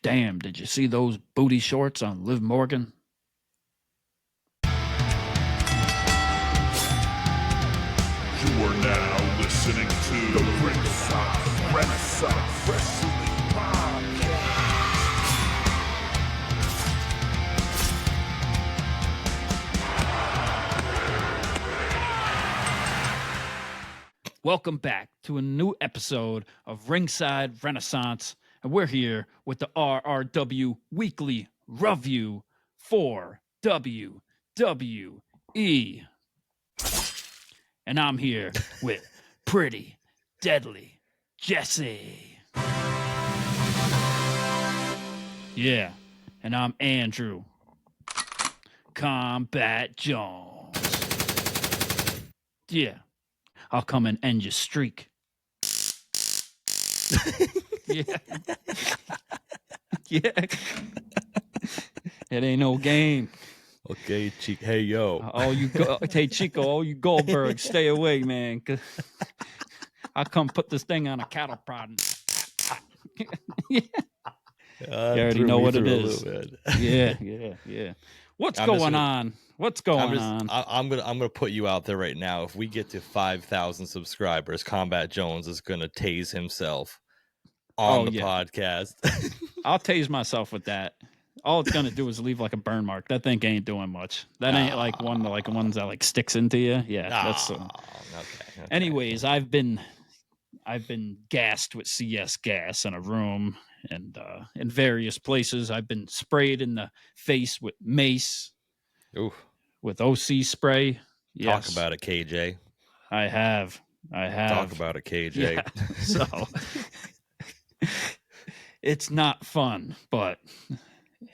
Damn, did you see those booty shorts on Liv Morgan? You are now listening to the Ringside Renaissance Wrestling Podcast. Welcome back to a new episode of Ringside Renaissance, and we're here with the RRW Weekly Review for WWE. And I'm here with Pretty Deadly Jesse. Yeah, and I'm Andrew Combat Jones. Yeah, I'll come and end your streak. Yeah. Yeah. It ain't no game. Okay, hey yo. Hey Chico, all you Goldberg, stay away, man. 'Cause I'll come put this thing on a cattle prod. Yeah. You already know what it is. Yeah. What's going on? I'm gonna put you out there right now. If we get to 5,000 subscribers, Combat Jones is gonna tase himself on the podcast. I'll tase myself with that. All it's gonna do is leave like a burn mark. That thing ain't doing much. That ain't like one of the ones that like sticks into you. Yeah, that's okay. Anyways, I've been gassed with CS gas in a room and in various places. I've been sprayed in the face with mace. Ooh. With OC spray. Yes. Talk about it, KJ. I have. Talk about it, KJ. Yeah. So it's not fun, but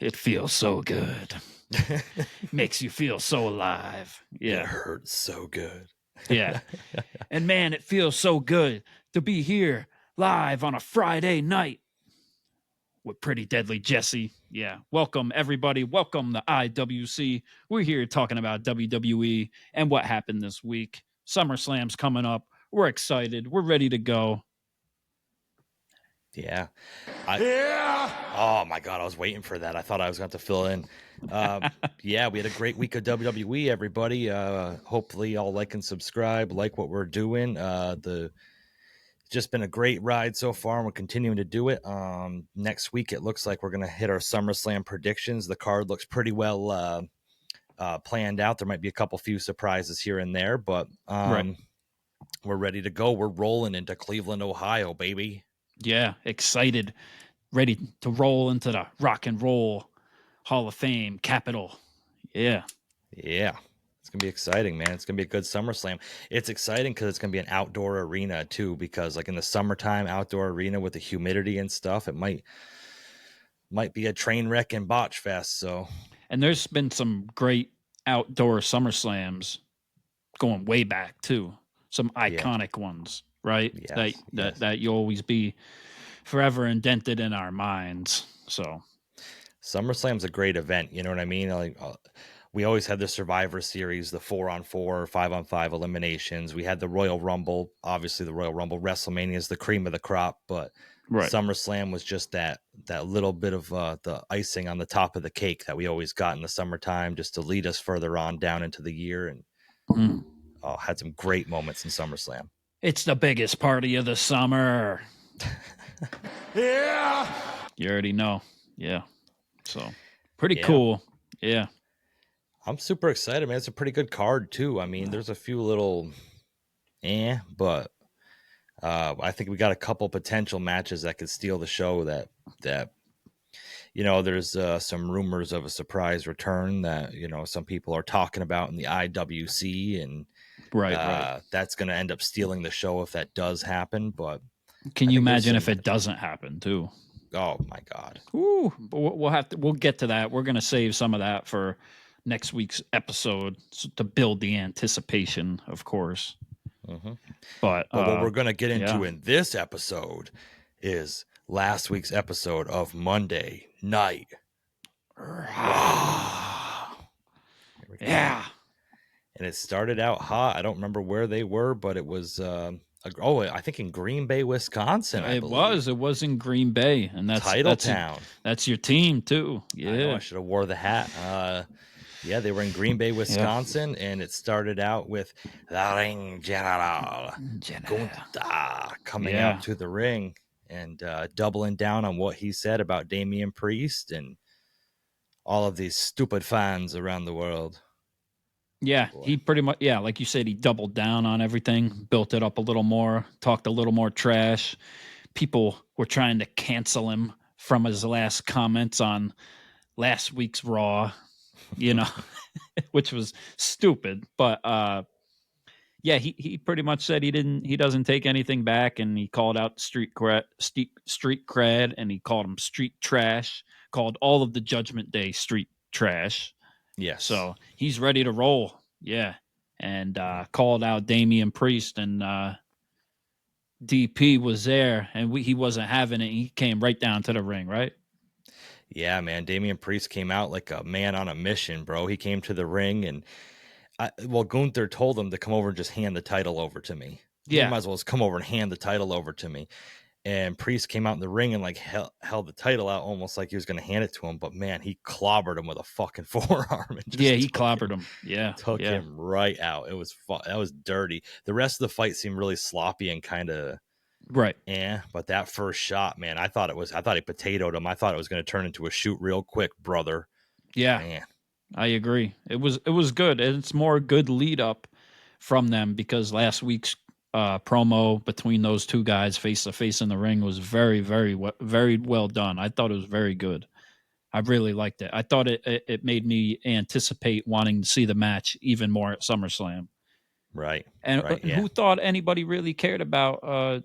it feels so good. Makes you feel so alive. Yeah. It hurts so good. Yeah. And man, it feels so good to be here live on a Friday night with Pretty Deadly Jesse. Yeah. Welcome, everybody. Welcome to IWC. We're here talking about WWE and what happened this week. SummerSlam's coming up. We're excited. We're ready to go. Yeah. Oh, my God. I was waiting for that. I thought I was going to have to fill in. Yeah, we had a great week of WWE, everybody. Hopefully, y'all like and subscribe, like what we're doing. Just been a great ride so far, and we're continuing to do it. Next week, it looks like we're going to hit our SummerSlam predictions. The card looks pretty well planned out. There might be a few surprises here and there, but right. We're ready to go. We're rolling into Cleveland, Ohio, baby. Yeah, excited. Ready to roll into the Rock and Roll Hall of Fame capital. Yeah. Yeah. It's going to be exciting, man. It's going to be a good SummerSlam. It's exciting because it's going to be an outdoor arena, too, because like in the summertime, outdoor arena with the humidity and stuff, it might be a train wreck and botch fest. So, and there's been some great outdoor SummerSlams going way back, too. Some iconic ones, right? Yes, that you'll always be forever indented in our minds. So SummerSlam's a great event. You know what I mean? Like, we always had the Survivor Series, the 4-on-4 or 5-on-5 eliminations. We had the Royal Rumble. Obviously, the Royal Rumble. WrestleMania is the cream of the crop, but SummerSlam was just that little bit of the icing on the top of the cake that we always got in the summertime, just to lead us further on down into the year. And had some great moments in SummerSlam. It's the biggest party of the summer. Yeah. You already know. Yeah. So pretty cool. Yeah. I'm super excited, man. It's a pretty good card, too. I mean, there's a few little but I think we got a couple potential matches that could steal the show that there's some rumors of a surprise return that, some people are talking about in the IWC, and right. That's going to end up stealing the show if that does happen. But can you imagine if it doesn't happen, too? Oh, my God. Ooh, we'll get to that. We're going to save some of that for next week's episode to build the anticipation, of course. Mm-hmm. But what we're going to get into in this episode is last week's episode of Monday Night. Yeah. And it started out hot. I don't remember where they were, but it was I think in Green Bay, Wisconsin. It was in Green Bay, and that's town. That's your team too. Yeah, I know I should have wore the hat. Yeah, they were in Green Bay, Wisconsin, and it started out with the Ring General Gunther coming out to the ring and doubling down on what he said about Damian Priest and all of these stupid fans around the world. Yeah, he pretty much, like you said, he doubled down on everything, built it up a little more, talked a little more trash. People were trying to cancel him from his last comments on last week's Raw, which was stupid. But he pretty much said he doesn't take anything back, and he called out street cred, and he called him street trash, called all of the Judgment Day street trash. Yes. So he's ready to roll. Yeah. And called out Damian Priest, and DP was there, and he wasn't having it. He came right down to the ring, right? Yeah, man. Damian Priest came out like a man on a mission, bro. He came to the ring, and Gunther told him to come over and just hand the title over to me. Yeah. He might as well just come over and hand the title over to me. And Priest came out in the ring and like held the title out almost like he was going to hand it to him. But man, he clobbered him with a fucking forearm. And he clobbered him. Yeah. Took him right out. It was that was dirty. The rest of the fight seemed really sloppy and kind of right. Yeah. But that first shot, man, I thought he potatoed him. I thought it was going to turn into a shoot real quick, brother. Yeah. Man. I agree. It was good. And it's more good lead up from them because last week's promo between those two guys face to face in the ring was very, very, very well done. I thought it was very good. I really liked it. I thought it made me anticipate wanting to see the match even more at SummerSlam. Right. And who thought anybody really cared about,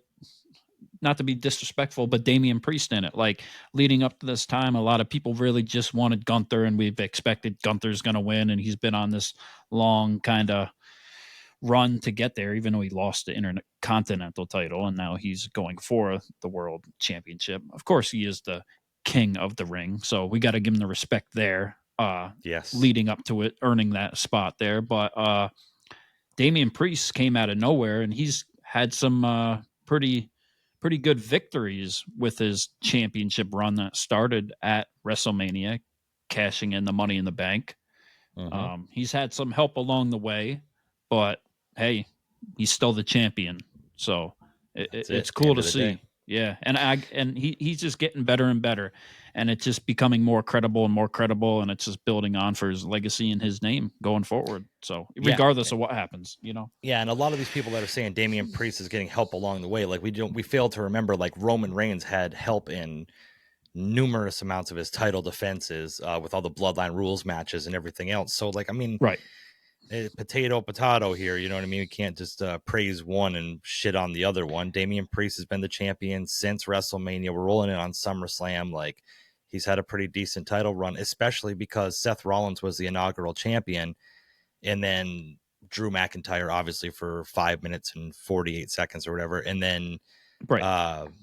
not to be disrespectful, but Damian Priest in it? Like leading up to this time, a lot of people really just wanted Gunther, and we've expected Gunther's going to win. And he's been on this long kind of run to get there, even though he lost the Intercontinental title, and now he's going for the World Championship. Of course, he is the king of the ring, so we got to give him the respect there. Yes, leading up to it, earning that spot there. But Damian Priest came out of nowhere, and he's had some pretty good victories with his championship run that started at WrestleMania, cashing in the Money in the Bank. Mm-hmm. He's had some help along the way, but hey, he's still the champion, so it's cool to see. Day. Yeah, and he's just getting better and better, and it's just becoming more credible and more credible, and it's just building on for his legacy and his name going forward. So regardless of what happens, Yeah, and a lot of these people that are saying Damian Priest is getting help along the way, like we failed to remember, like Roman Reigns had help in numerous amounts of his title defenses with all the Bloodline rules matches and everything else. So like, I mean, right. Potato here, you know what I mean? We can't just praise one and shit on the other one. Damian Priest has been the champion since WrestleMania. We're rolling in on SummerSlam. Like, he's had a pretty decent title run, especially because Seth Rollins was the inaugural champion, and then Drew McIntyre, obviously, for 5 minutes and 48 seconds or whatever, and then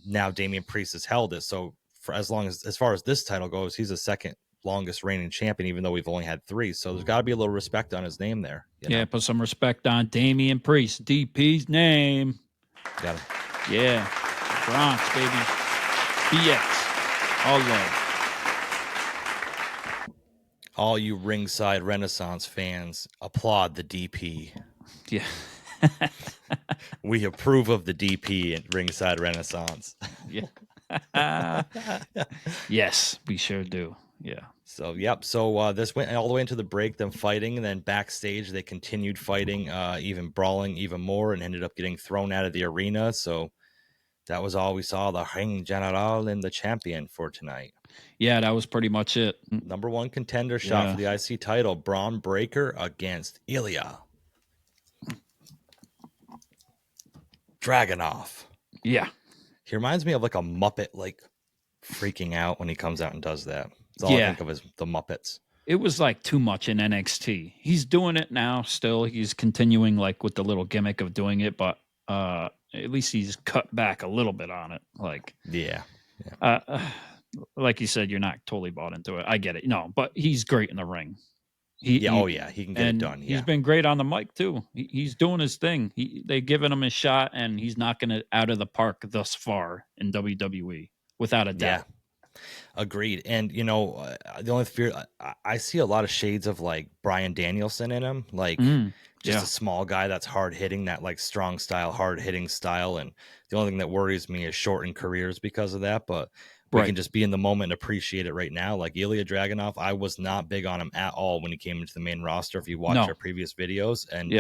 now Damian Priest has held it. So for as far as this title goes, he's the second longest reigning champion, even though we've only had 3. So there's got to be a little respect on his name there. Yeah, put some respect on Damian Priest, DP's name. Got it. Yeah, Bronx, baby. BX. All love. All you Ringside Renaissance fans, applaud the DP. Yeah. We approve of the DP at Ringside Renaissance. Yeah. Yes, we sure do. Yeah. So, yep. So this went all the way into the break, them fighting, and then backstage they continued fighting, even brawling even more, and ended up getting thrown out of the arena. So that was all we saw, the Ring General and the champion for tonight. Yeah, that was pretty much it. Number 1 contender shot for the IC title, Braun Breaker against Ilya Dragunov. Yeah. He reminds me of like a Muppet, like freaking out when he comes out and does that. That's all I think of is the Muppets. It was like too much in NXT. He's doing it now still. He's continuing like with the little gimmick of doing it, but at least he's cut back a little bit on it. Like, like you said, you're not totally bought into it. I get it. No, but he's great in the ring. He can get it done. He's been great on the mic too. He's doing his thing. They giving him a shot, and he's knocking it out of the park thus far in WWE, without a doubt. Yeah, agreed. And the only fear I see a lot of shades of like Bryan Danielson in him, like a small guy that's hard hitting, that like strong style, hard hitting style. And the only thing that worries me is shortened careers because of that. But we can just be in the moment and appreciate it right now. Like Ilya Dragunov, I was not big on him at all when he came into the main roster. If you watch our previous videos, and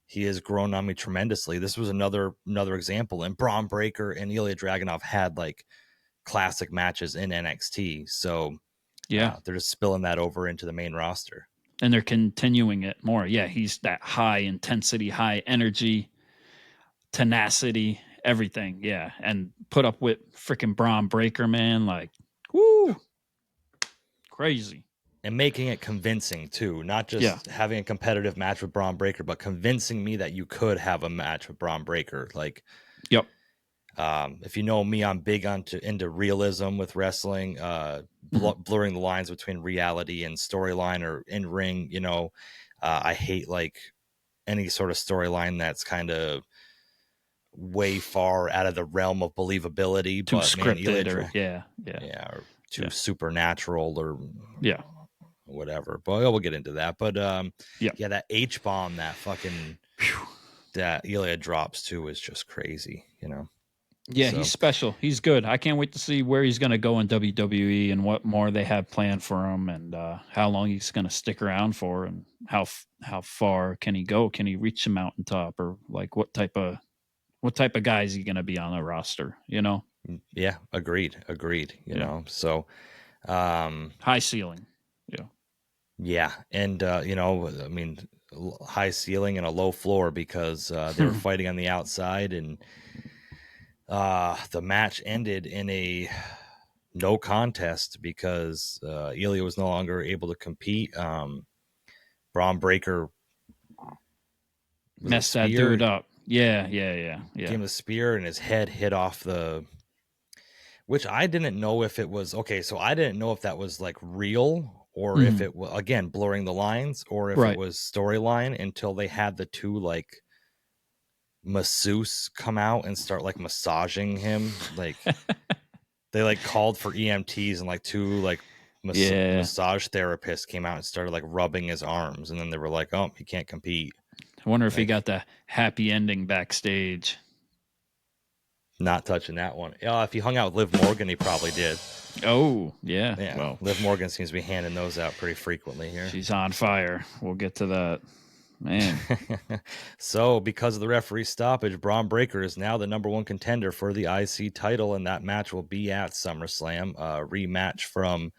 he has grown on me tremendously. This was another example. And Braun Breaker and Ilya Dragunov had like classic matches in NXT. So they're just spilling that over into the main roster. And they're continuing it more. Yeah, he's that high intensity, high energy, tenacity, everything. Yeah, and put up with freaking Braun Breaker, man. Like, woo, crazy. And making it convincing too, not just having a competitive match with Braun Breaker, but convincing me that you could have a match with Braun Breaker. Like, if you know me, I'm big into realism with wrestling, blurring the lines between reality and storyline or in ring. I hate like any sort of storyline that's kind of way far out of the realm of believability, too scripted, or too supernatural, or whatever. But we'll get into that. But that H bomb, that fucking that Ilya drops too is just crazy. Yeah, he's special. He's good. I can't wait to see where he's going to go in WWE and what more they have planned for him, and how long he's going to stick around for, and how far can he go? Can he reach the mountaintop, or like what type of guy is he going to be on the roster? Yeah, agreed. So high ceiling. Yeah, and high ceiling and a low floor, because they were fighting on the outside, and the match ended in a no contest because Ilya was no longer able to compete. Braun Breaker messed that dude up. Yeah. Gave him a spear, and his head hit off which I didn't know if it was okay. So I didn't know if that was like real, or if it was, again, blurring the lines, or if it was storyline, until they had the two like masseuse come out and start like massaging him. Like they like called for EMTs, and like two like massage therapists came out and started like rubbing his arms, and then they were like, oh, he can't compete. I wonder if he got the happy ending backstage. Not touching that one. If he hung out with Liv Morgan, he probably did. Oh, yeah. Well, Liv Morgan seems to be handing those out pretty frequently here. She's on fire. We'll get to that. Man. So, because of the referee stoppage, Braun Breaker is now the number one contender for the IC title, and that match will be at SummerSlam, a rematch from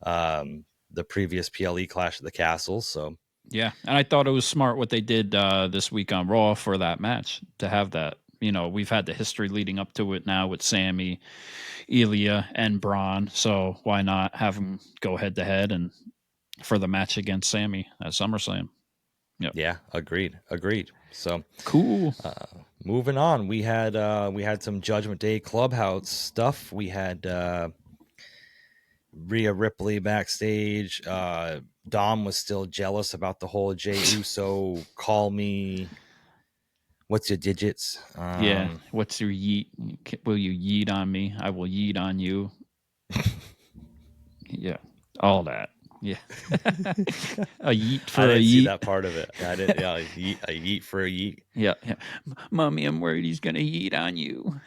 the previous PLE Clash of the Castles. So, yeah, and I thought it was smart what they did this week on Raw for that match, to have that. We've had the history leading up to it now with Sammy, Ilya, and Braun, so why not have them go head to head and for the match against Sammy at SummerSlam? Yep. Yeah, agreed. So cool. Moving on, we had some Judgment Day Clubhouse stuff. We had Rhea Ripley backstage. Dom was still jealous about the whole Jey Uso call me. What's your digits? What's your yeet? Will you yeet on me? I will yeet on you. Yeah, all that. Yeah, a yeet for I didn't a yeet. See that part of it. I didn't. Yeah, a yeet for a yeet. Yeah. Mommy, I'm worried he's gonna yeet on you.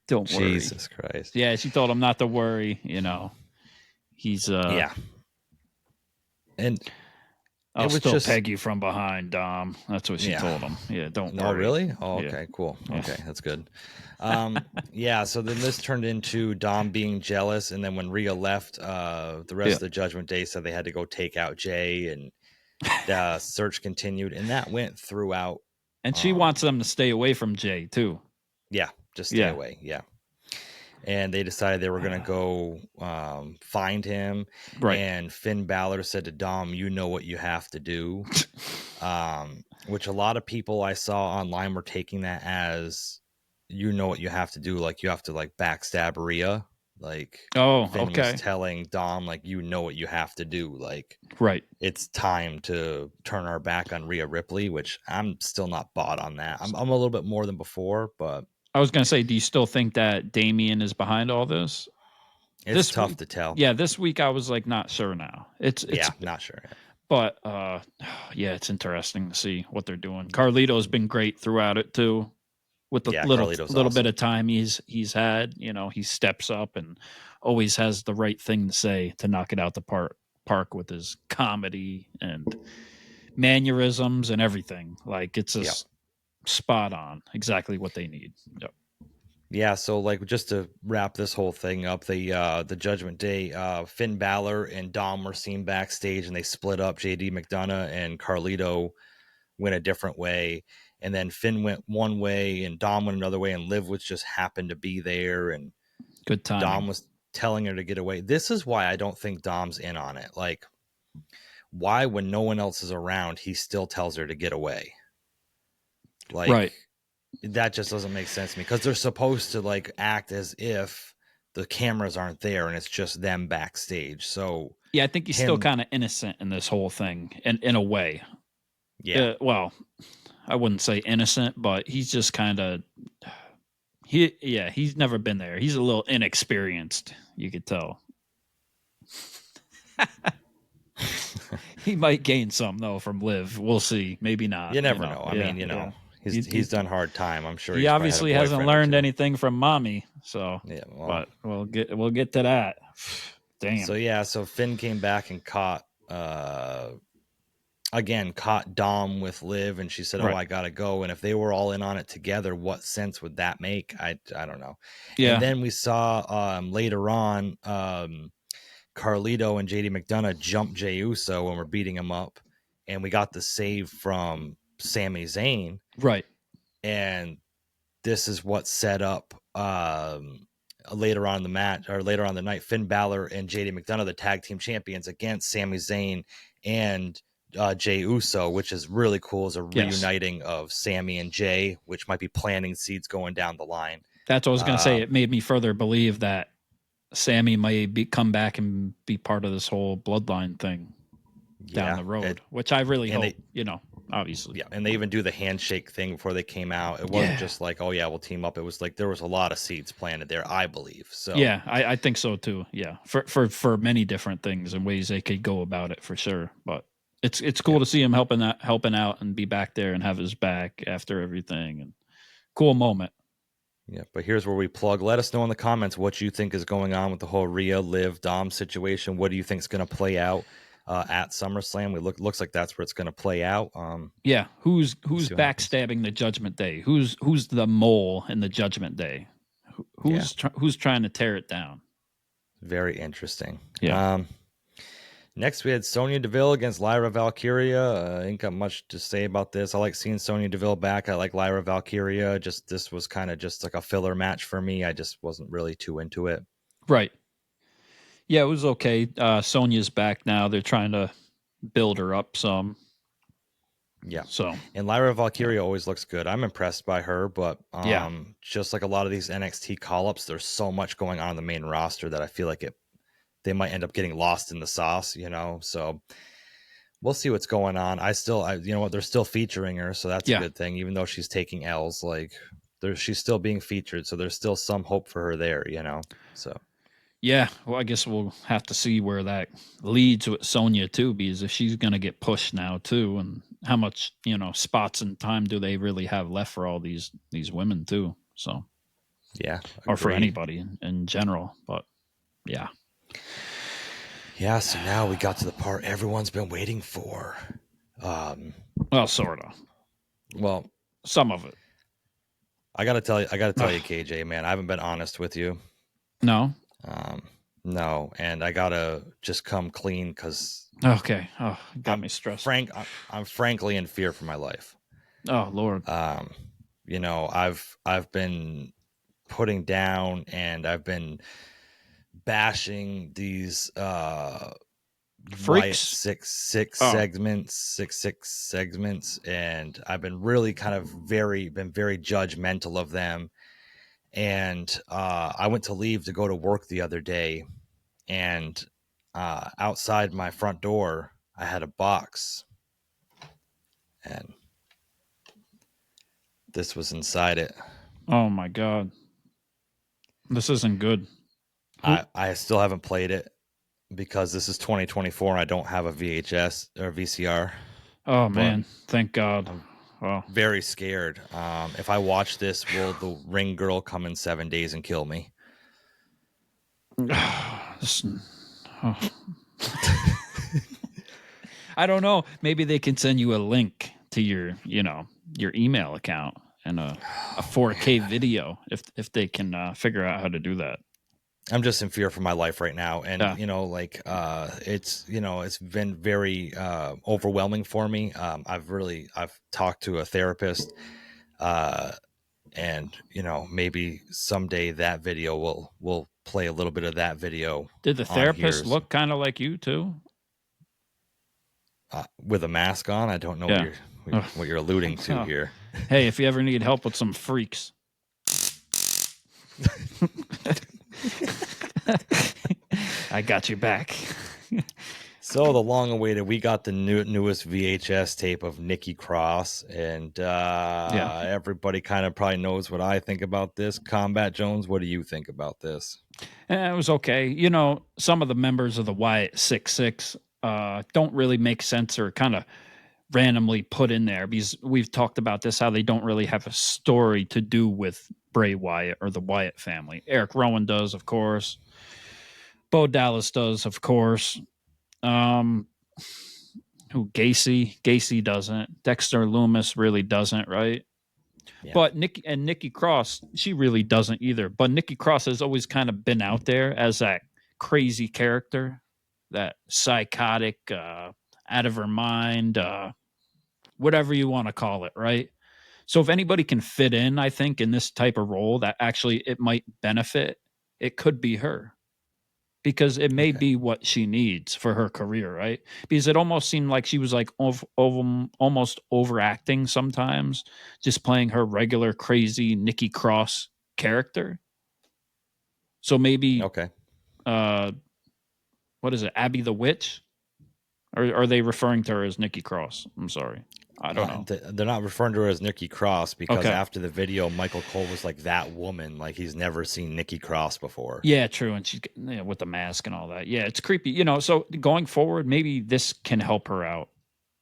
Don't worry. Jesus Christ. Yeah, she told him not to worry. He's yeah. And I'll still peg you from behind, Dom. That's what she told him. Yeah, don't worry. Oh, really? Oh, okay, cool. Yeah. Okay, that's good. So then this turned into Dom being jealous, and then when Rhea left, the rest of the Judgment Day said they had to go take out Jay, and the search continued, and that went throughout. And she wants them to stay away from Jay, too. Yeah, just stay away. Yeah. And they decided they were going to go find him. Right. And Finn Balor said to Dom, you know what you have to do. Which a lot of people I saw online were taking that as, you know what you have to do. Like, you have to, like, backstab Rhea. Like, Oh, Finn okay. was telling Dom, like, you know what you have to do. Like, Right. it's time to turn our back on Rhea Ripley, which I'm still not bought on that. I'm a little bit more than before, but I was going to say, do you still think that Damien is behind all this? it's tough to tell. Yeah, this week I was like not sure now. It's not sure. but yeah, it's interesting to see what they're doing. Carlito's been great throughout it too. With the little awesome. bit of time he's had, he steps up and always has the right thing to say to knock it out the park with his comedy and mannerisms and everything. Like it's just spot on, exactly what they need. Yep. Yeah, so like just to wrap this whole thing up, the Judgment Day, Finn Balor and Dom were seen backstage, and they split up. JD McDonough and Carlito went a different way, and then Finn went one way, and Dom went another way, and Liv was just happened to be there, and good timing. Dom was telling her to get away. This is why I don't think Dom's in on it. Like, why, when no one else is around, he still tells her to get away? Like, right. That just doesn't make sense to me, because they're supposed to like act as if the cameras aren't there and it's just them backstage. So yeah, I think he's still kind of innocent in this whole thing, in a way. Yeah. Well, I wouldn't say innocent, but he's just kind of he's never been there. He's a little inexperienced, you could tell. He might gain some though from Liv. We'll see. Maybe not. You never know. I mean, he's done hard time. I'm sure he obviously hasn't learned anything from mommy. So yeah, but we'll get to that. Damn. So Finn came back and caught Dom with Liv, and she said, "Oh, I gotta go." And if they were all in on it together, what sense would that make? I don't know. Yeah. And then we saw later on Carlito and JD McDonough jump Jey Uso when we're beating him up, and we got the save from Sami Zayn. Right. And this is what set up later on in the match, or later on the night, Finn Balor and JD McDonough, the tag team champions, against Sami Zayn and Jey Uso, which is really cool, as a reuniting of Sami and Jey, which might be planting seeds going down the line. That's what I was going to say. It made me further believe that Sami may come back and be part of this whole bloodline thing down the road, which I really hope, obviously. Yeah, and they even do the handshake thing before they came out. It wasn't just like, oh yeah, we'll team up. It was like there was a lot of seeds planted there, I believe. So yeah, I think so too. Yeah, for many different things and ways they could go about it, for sure. But it's cool to see him helping out and be back there and have his back after everything, and cool moment. Yeah, but here's where we plug. Let us know in the comments what you think is going on with the whole Rhea, Liv, Dom situation. What do you think is going to play out at SummerSlam? Looks like that's where it's going to play out. Yeah, who's backstabbing the Judgment Day? Who's the mole in the Judgment Day? Who's trying to tear it down? Very interesting. Yeah. Next, we had Sonya Deville against Lyra Valkyria. I ain't got much to say about this. I like seeing Sonya Deville back. I like Lyra Valkyria. This was kind of just like a filler match for me. I just wasn't really too into it. Right. Yeah, it was okay. Sonya's back now. They're trying to build her up some. Yeah. So, and Lyra Valkyria always looks good. I'm impressed by her, but just like a lot of these NXT call-ups, there's so much going on in the main roster that I feel like they might end up getting lost in the sauce, so we'll see what's going on. They're still featuring her, so that's a good thing, even though she's taking L's. Like, she's still being featured, so there's still some hope for her there, so yeah. Well, I guess we'll have to see where that leads with Sonya too, because if she's going to get pushed now too, and how much spots and time do they really have left for all these women too? So yeah, or for anybody in general, but yeah. Yeah, so now we got to the part everyone's been waiting for. Well, sort of. Well, some of it. I gotta tell you, KJ, man, I haven't been honest with you. No. No, and I gotta just come clean because. Okay. Oh, got me stressed. I'm frankly in fear for my life. Oh Lord. I've been putting down, and I've been bashing these freaks, six segments, and I've been really kind of very judgmental of them, And I went to leave to go to work the other day, and outside my front door, I had a box, and this was inside it. Oh my God. This isn't good. I still haven't played it because this is 2024 and I don't have a VHS or VCR. Oh man, thank God. I'm very scared. If I watch this, will the ring girl come in 7 days and kill me? I don't know. Maybe they can send you a link to your email account and a 4K video if they can figure out how to do that. I'm just in fear for my life right now. And, it's been very overwhelming for me. I've talked to a therapist and, maybe someday that video we'll play a little bit of that video. Did the therapist look kind of like you too? With a mask on? I don't know what you're alluding to here. Hey, if you ever need help with some freaks. I got you back. So the long-awaited, we got the newest VHS tape of Nikki Cross, and everybody kind of probably knows what I think about this. Combat Jones, what do you think about this? It was okay. Some of the members of the Wyatt 6-6 don't really make sense or kind of randomly put in there because we've talked about this, how they don't really have a story to do with Bray Wyatt or the Wyatt family. Eric Rowan does, of course. Bo Dallas does, of course. Gacy doesn't. Dexter Loomis really doesn't, right? Yeah. But Nikki Cross, she really doesn't either. But Nikki Cross has always kind of been out there as that crazy character, that psychotic, out of her mind, whatever you want to call it, right? So if anybody can fit in, I think, in this type of role that actually it might benefit, it could be her. Because it may be what she needs for her career, right? Because it almost seemed like she was like almost overacting sometimes, just playing her regular crazy Nikki Cross character. So maybe, what is it, Abby the Witch? Or are they referring to her as Nikki Cross? I'm sorry. I don't know. They're not referring to her as Nikki Cross because after the video, Michael Cole was like, that woman, like he's never seen Nikki Cross before. Yeah, true. And she's with the mask and all that. Yeah, it's creepy. So going forward, maybe this can help her out.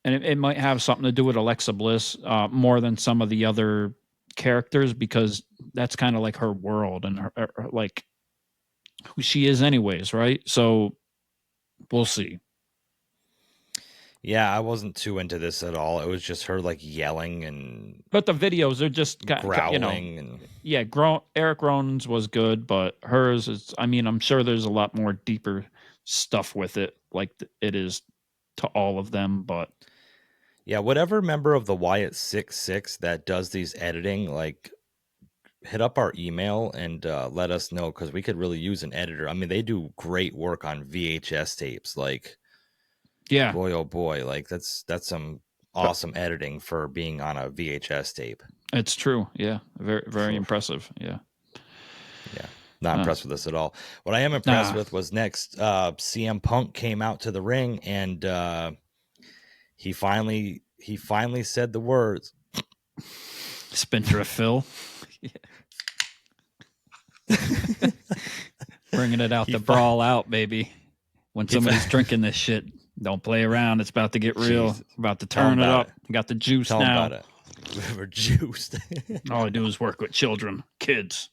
And it might have something to do with Alexa Bliss more than some of the other characters because that's kind of like her world and her like who she is anyways, right? So we'll see. Yeah, I wasn't too into this at all. It was just her like yelling and. But the videos are just growling Eric Rowan's was good, but hers is. I mean, I'm sure there's a lot more deeper stuff with it, like it is to all of them. But yeah, whatever member of the Wyatt 6-6 that does these editing, like, hit up our email and let us know because we could really use an editor. I mean, they do great work on VHS tapes, like. Yeah. Boy, oh boy. Like that's some awesome editing for being on a VHS tape. It's true. Yeah. Very, very impressive. Yeah. Yeah. Not impressed with this at all. What I am impressed with was next, CM Punk came out to the ring and he finally said the words. Spindrift Phil. Bringing it out to brawl out, baby. When somebody's drinking this shit. Don't play around. It's about to get real. Jeez. About to turn it up. Got the juice Tell now. About it. We're juiced. All I do is work with children, kids.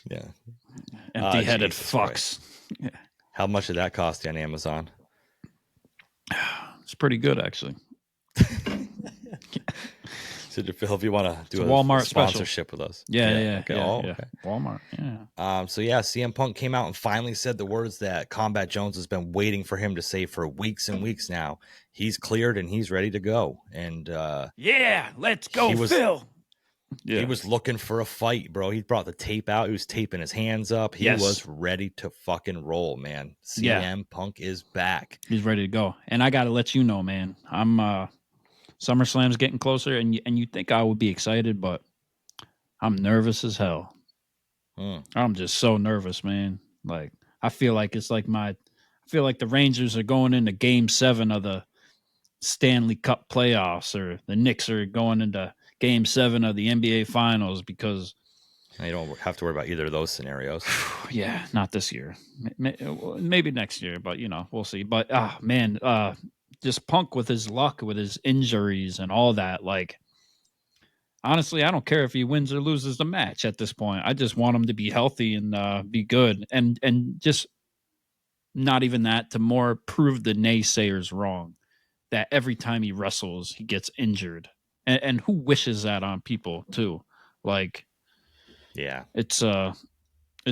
Yeah. Empty-headed fucks. Yeah. How much did that cost you on Amazon? It's pretty good, actually. So Phil, if you want to do a Walmart sponsorship special with us. Yeah. Okay. Walmart, yeah. So CM Punk came out and finally said the words that Combat Jones has been waiting for him to say for weeks and weeks now. He's cleared and he's ready to go. And let's go, Phil. Yeah. He was looking for a fight, bro. He brought the tape out. He was taping his hands up. He was ready to fucking roll, man. CM Punk is back. He's ready to go. And I got to let you know, man, I'm SummerSlam's getting closer, and you think I would be excited, but I'm nervous as hell. I'm just so nervous, man. Like, I feel like it's like I feel like the Rangers are going into Game 7 of the Stanley Cup playoffs, or the Knicks are going into Game 7 of the NBA Finals, because you don't have to worry about either of those scenarios. Yeah, not this year. Maybe next year, but we'll see. But man, just Punk with his luck, with his injuries and all that. Like, honestly, I don't care if he wins or loses the match at this point. I just want him to be healthy and be good, and just not even that, to more prove the naysayers wrong. That every time he wrestles, he gets injured, and who wishes that on people too? Like, yeah, it's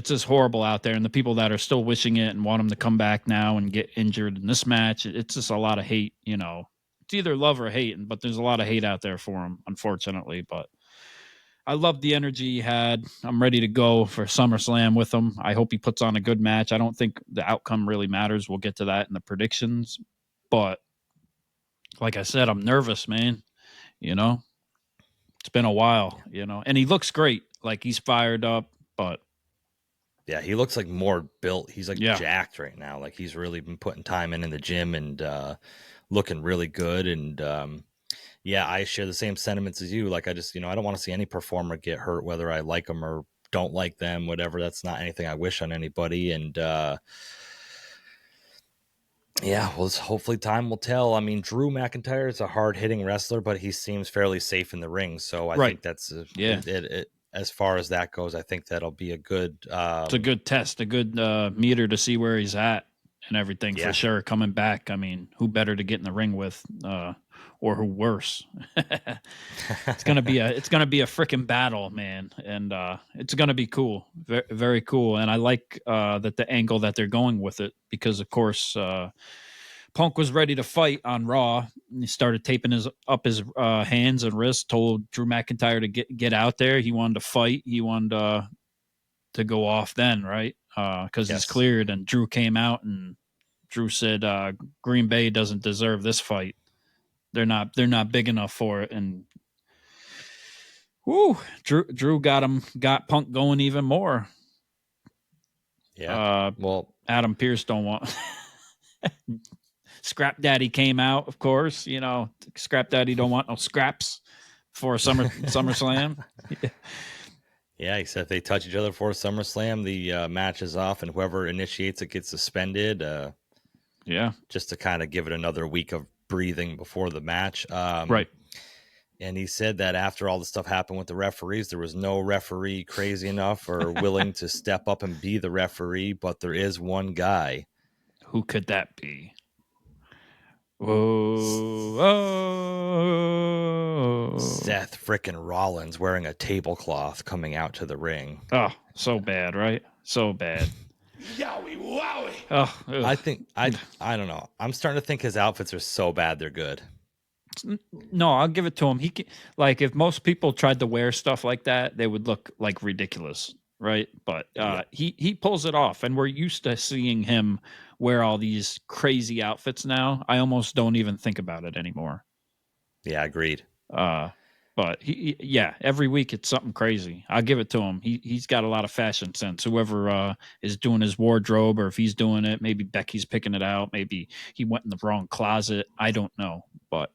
just horrible out there, and the people that are still wishing it and want him to come back now and get injured in this match, it's just a lot of hate. It's either love or hate, but there's a lot of hate out there for him, unfortunately. But I love the energy he had. I'm ready to go for SummerSlam with him. I hope he puts on a good match. I don't think the outcome really matters. We'll get to that in the predictions. But like I said, I'm nervous, man. It's been a while, and he looks great. Like, he's fired up, but yeah, he looks like more built. He's like jacked right now. Like, he's really been putting time in the gym and looking really good. And yeah, I share the same sentiments as you. Like, I just, I don't want to see any performer get hurt, whether I like them or don't like them, whatever. That's not anything I wish on anybody. And yeah, well, hopefully time will tell. I mean, Drew McIntyre is a hard-hitting wrestler, but he seems fairly safe in the ring. So I think that's as far as that goes, I think that'll be a good. It's a good test, a good meter to see where he's at and everything for sure. Coming back, I mean, who better to get in the ring with, or who worse? It's gonna be a freaking battle, man, and it's gonna be cool, very, very cool. And I like that the angle that they're going with it, because of course Punk was ready to fight on Raw. He started taping his hands and wrists, told Drew McIntyre to get out there. He wanted to fight. He wanted to go off then, right? Because he's cleared. And Drew came out and Drew said, Green Bay doesn't deserve this fight. They're not big enough for it. And Drew got Punk going even more. Yeah. Well, Adam Pearce don't want. Scrap Daddy came out, of course. Scrap Daddy don't want no scraps for SummerSlam. Yeah, he said if they touch each other for SummerSlam, the match is off, and whoever initiates it gets suspended. Just to kind of give it another week of breathing before the match. Right. And he said that after all the stuff happened with the referees, there was no referee crazy enough or willing to step up and be the referee, but there is one guy. Who could that be? Oh, Seth frickin' Rollins wearing a tablecloth coming out to the ring. Oh, so bad, right? So bad. Yowie wowie. Oh, I think I don't know. I'm starting to think his outfits are so bad they're good. No, I'll give it to him. He can, like, if most people tried to wear stuff like that, they would look like ridiculous, right? But he pulls it off, and we're used to seeing him wear all these crazy outfits now. I almost don't even think about it anymore. Yeah, agreed. But every week it's something crazy. I'll give it to him. He's got a lot of fashion sense. Whoever is doing his wardrobe, or if he's doing it, maybe Becky's picking it out. Maybe he went in the wrong closet. I don't know, but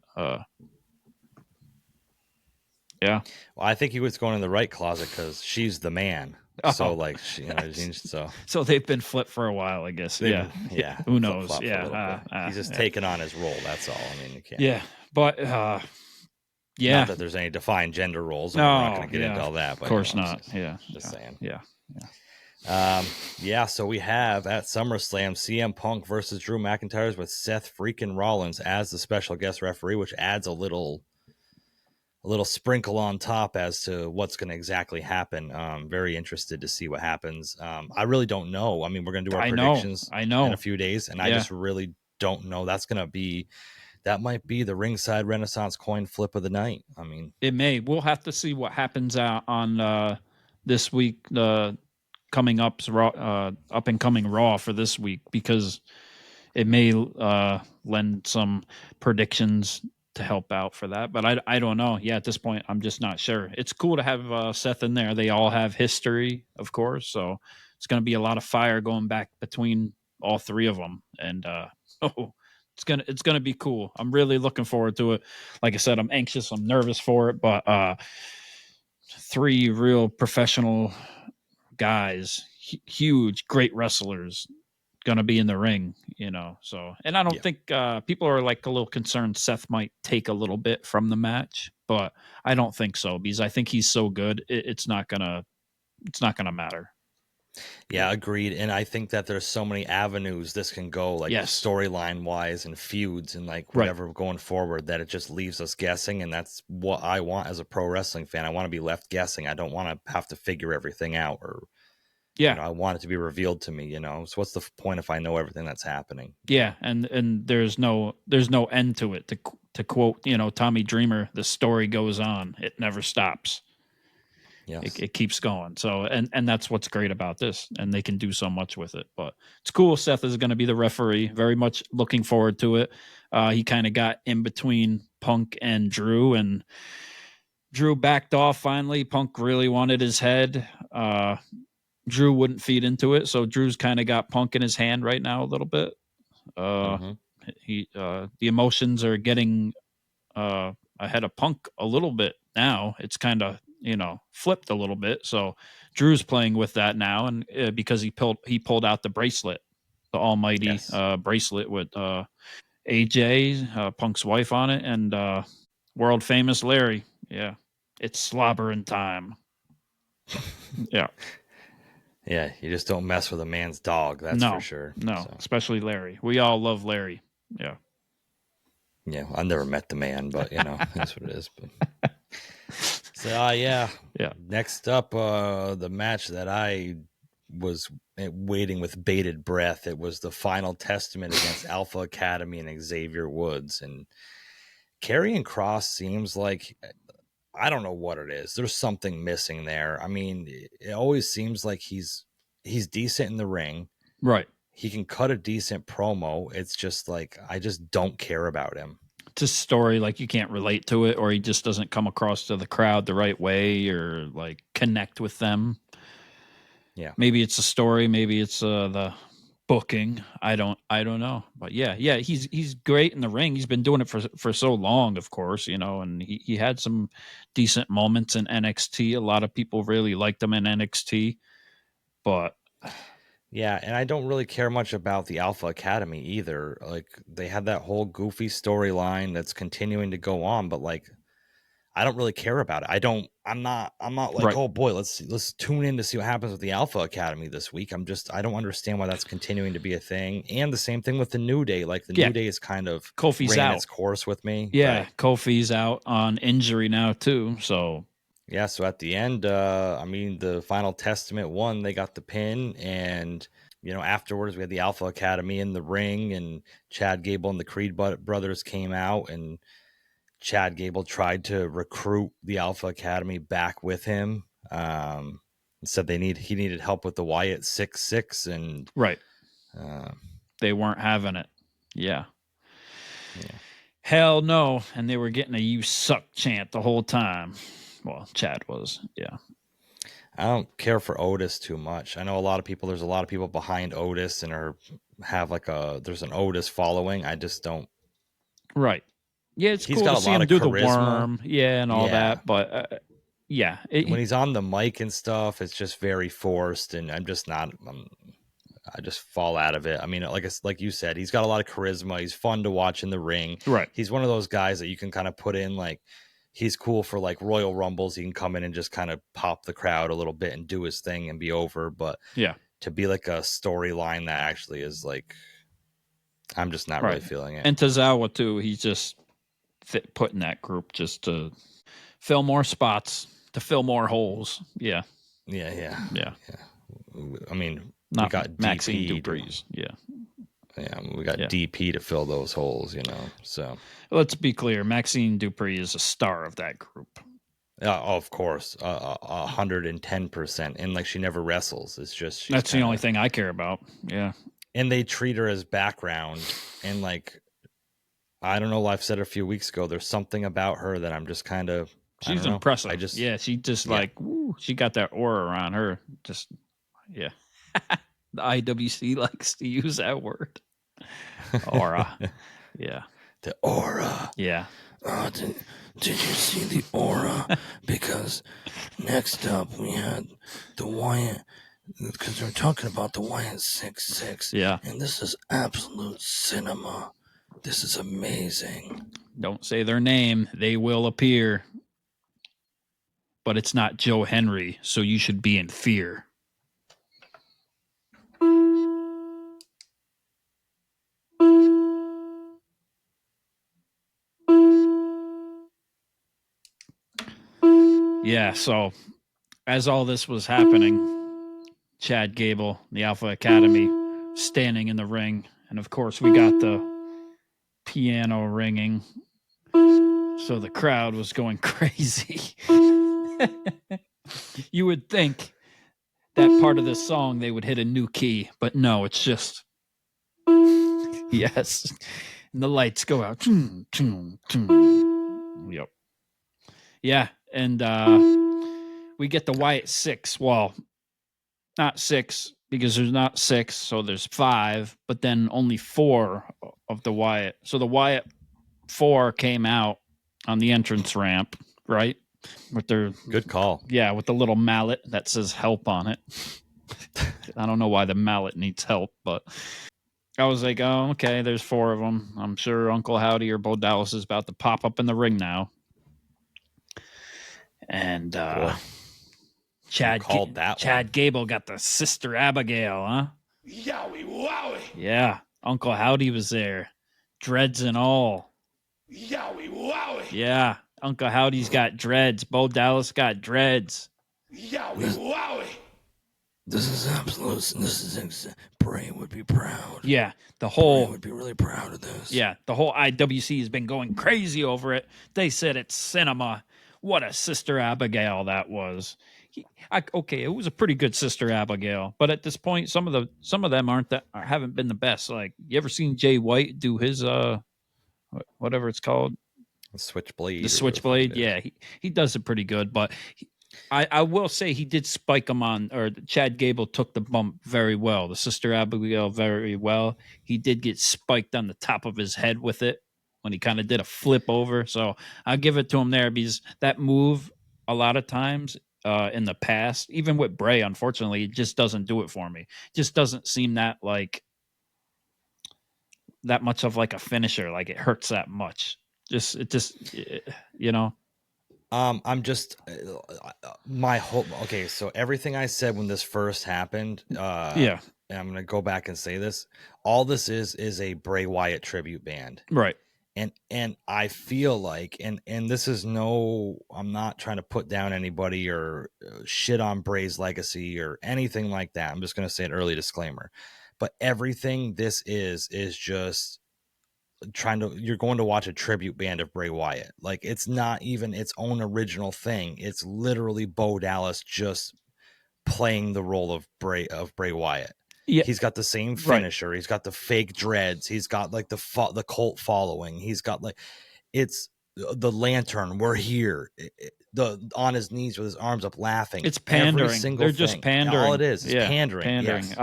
yeah. Well, I think he was going in the right closet because she's the man. So like, so they've been flipped for a while, I guess. Yeah. Who knows? Yeah. He's just taking on his role. That's all. I mean, you can't. Yeah, but not that there's any defined gender roles. And we're not going to get into all that. But, of course not. Just saying. Yeah. So we have at SummerSlam CM Punk versus Drew McIntyre with Seth freaking Rollins as the special guest referee, which adds a little sprinkle on top as to what's going to exactly happen. Very interested to see what happens. I really don't know. I mean, we're going to do our predictions in a few days, and I just really don't know. That might be the Ringside Renaissance coin flip of the night. I mean, it may. We'll have to see what happens out on this week, coming up and coming Raw for this week, because it may lend some predictions help out for that. But I don't know. Yeah, at this point, I'm just not sure. It's cool to have Seth in there. They all have history, of course, so it's going to be a lot of fire going back between all three of them, and it's gonna be cool. I'm really looking forward to it. Like I said, I'm anxious, I'm nervous for it, but three real professional guys, huge, great wrestlers, gonna be in the ring, So, and I don't think people are like a little concerned Seth might take a little bit from the match, but I don't think so because I think he's so good. It's not gonna matter. Yeah, agreed. And I think that there's so many avenues this can go, like storyline wise and feuds and like whatever going forward, that it just leaves us guessing. And that's what I want as a pro wrestling fan. I want to be left guessing. I don't want to have to figure everything out, or I want it to be revealed to me. So what's the point if I know everything that's happening? Yeah, and there's no end to it. To quote Tommy Dreamer, the story goes on. It never stops. Yes. It keeps going. So, and that's what's great about this, and they can do so much with it. But it's cool. Seth is going to be the referee. Very much looking forward to it. He kind of got in between Punk and Drew, and Drew backed off finally. Punk really wanted his head. Drew wouldn't feed into it, so Drew's kind of got Punk in his hand right now a little bit. The emotions are getting ahead of Punk a little bit now. It's kind of flipped a little bit. So Drew's playing with that now, and because he pulled out the bracelet, the almighty bracelet with AJ, Punk's wife, on it, and world famous Larry. Yeah, it's slobbering time. Yeah. Yeah, you just don't mess with a man's dog. That's for sure. No, especially Larry. We all love Larry. Yeah. Yeah, I've never met the man, but that's what it is. But so yeah. Next up, the match that I was waiting with bated breath. It was the final testament against Alpha Academy and Xavier Woods, and Karrion Kross seems like, I don't know what it is. There's something missing there. I mean, it always seems like he's decent in the ring. Right. He can cut a decent promo. It's just like, I just don't care about him. It's a story, like you can't relate to it, or he just doesn't come across to the crowd the right way, or like connect with them. Yeah. Maybe it's a story. Maybe it's the booking. I don't know. But yeah, he's great in the ring. He's been doing it for so long, of course, and he had some decent moments in NXT. A lot of people really liked him in NXT, but yeah, and I don't really care much about the Alpha Academy either. Like, they had that whole goofy storyline that's continuing to go on, but like, I don't really care about it. I'm not like, oh boy, let's tune in to see what happens with the Alpha Academy this week. I don't understand why that's continuing to be a thing. And the same thing with the New Day. Like, the New Day is kind of Kofi's ran out. its course with me. Yeah, right? Kofi's out on injury now too. So yeah, so at the end, the final testament won. They got the pin, and afterwards we had the Alpha Academy in the ring, and Chad Gable and the Creed brothers came out, and Chad Gable tried to recruit the Alpha Academy back with him. Said he needed help with the Wyatt 6-6, and right. They weren't having it. Yeah. Hell no. And they were getting a "you suck" chant the whole time. Well, Chad was. Yeah. I don't care for Otis too much. I know there's a lot of people behind Otis and there's an Otis following. I just don't. Right. Yeah, it's He's cool got to a see lot him of do charisma. the worm, and all that, but when he's on the mic and stuff, it's just very forced, and I'm just not. I just fall out of it. I mean, like you said, he's got a lot of charisma. He's fun to watch in the ring. Right. He's one of those guys that you can kind of put in, like, he's cool for like Royal Rumbles. He can come in and just kind of pop the crowd a little bit and do his thing and be over. But to be like a storyline that actually is like, I'm just not really feeling it. And Tozawa too. He's just put in that group just to fill more spots, to fill more holes. Yeah. I mean, not we got Maxxxine DP Dupri's. We got DP to fill those holes, So let's be clear, Maxxxine Dupri is a star of that group. Of course, 110%. And like, she never wrestles. It's just that's the only thing I care about. Yeah. And they treat her as background, and like, I don't know. I've said it a few weeks ago. There's something about her that I'm just kind of. She's impressive. She just like, woo, she got that aura around her. Just, yeah. The IWC likes to use that word. Aura. Yeah. The aura. Yeah. Did you see the aura? Because next up we had the Wyatt, because they're talking about the Wyatt 6-6. Yeah. And this is absolute cinema. This is amazing. Don't say their name. They will appear. But it's not Joe Henry, so you should be in fear. Yeah, so as all this was happening, Chad Gable, the Alpha Academy, standing in the ring. And of course, we got the piano ringing. So the crowd was going crazy. You would think that part of the song they would hit a new key, but no, it's just yes. And the lights go out. Yep. Yeah, and we get the Wyatt 6. Well, not 6 because there's not 6, so there's 5, but then only 4 of the Wyatt. So the Wyatt 4 came out on the entrance ramp, right? With their good call. Yeah, with the little mallet that says help on it. I don't know why the mallet needs help, but I was like, oh, okay, there's 4 of them. I'm sure Uncle Howdy or Bo Dallas is about to pop up in the ring now. And Chad Gable got the Sister Abigail, huh? Yowie wowie. Yeah, Uncle Howdy was there. Dreads and all. Yowie wowie. Yeah, Uncle Howdy's got dreads. Bo Dallas got dreads. Yowie wowie. This is absolute. Bray would be proud. Yeah, Bray would be really proud of this. Yeah, the whole IWC has been going crazy over it. They said it's cinema. What a Sister Abigail that was. Okay, it was a pretty good Sister Abigail, but at this point, some of them haven't been the best. Like, you ever seen Jay White do his whatever it's called, Switchblade? The Switchblade, yeah, he does it pretty good. But I will say he did spike him on, or Chad Gable took the bump very well. The Sister Abigail very well. He did get spiked on the top of his head with it when he kind of did a flip over. So I'll give it to him there, because that move a lot of times in the past, even with Bray, unfortunately, it just doesn't do it for me. It just doesn't seem that much of like a finisher. Like, it hurts that much. You know. I'm just my hope. Okay, so everything I said when this first happened, yeah, and I'm gonna go back and say this. All this is a Bray Wyatt tribute band, right? And I feel like, and this is I'm not trying to put down anybody or shit on Bray's legacy or anything like that. I'm just gonna say an early disclaimer, but everything this is just you're going to watch a tribute band of Bray Wyatt. Like, it's not even its own original thing. It's literally Bo Dallas just playing the role of Bray Wyatt. Yeah. He's got the same finisher. Right. He's got the fake dreads. He's got like the cult following. He's got like, it's the lantern. We're here. On his knees with his arms up, laughing. It's pandering. They're just pandering. All it is pandering. Yes.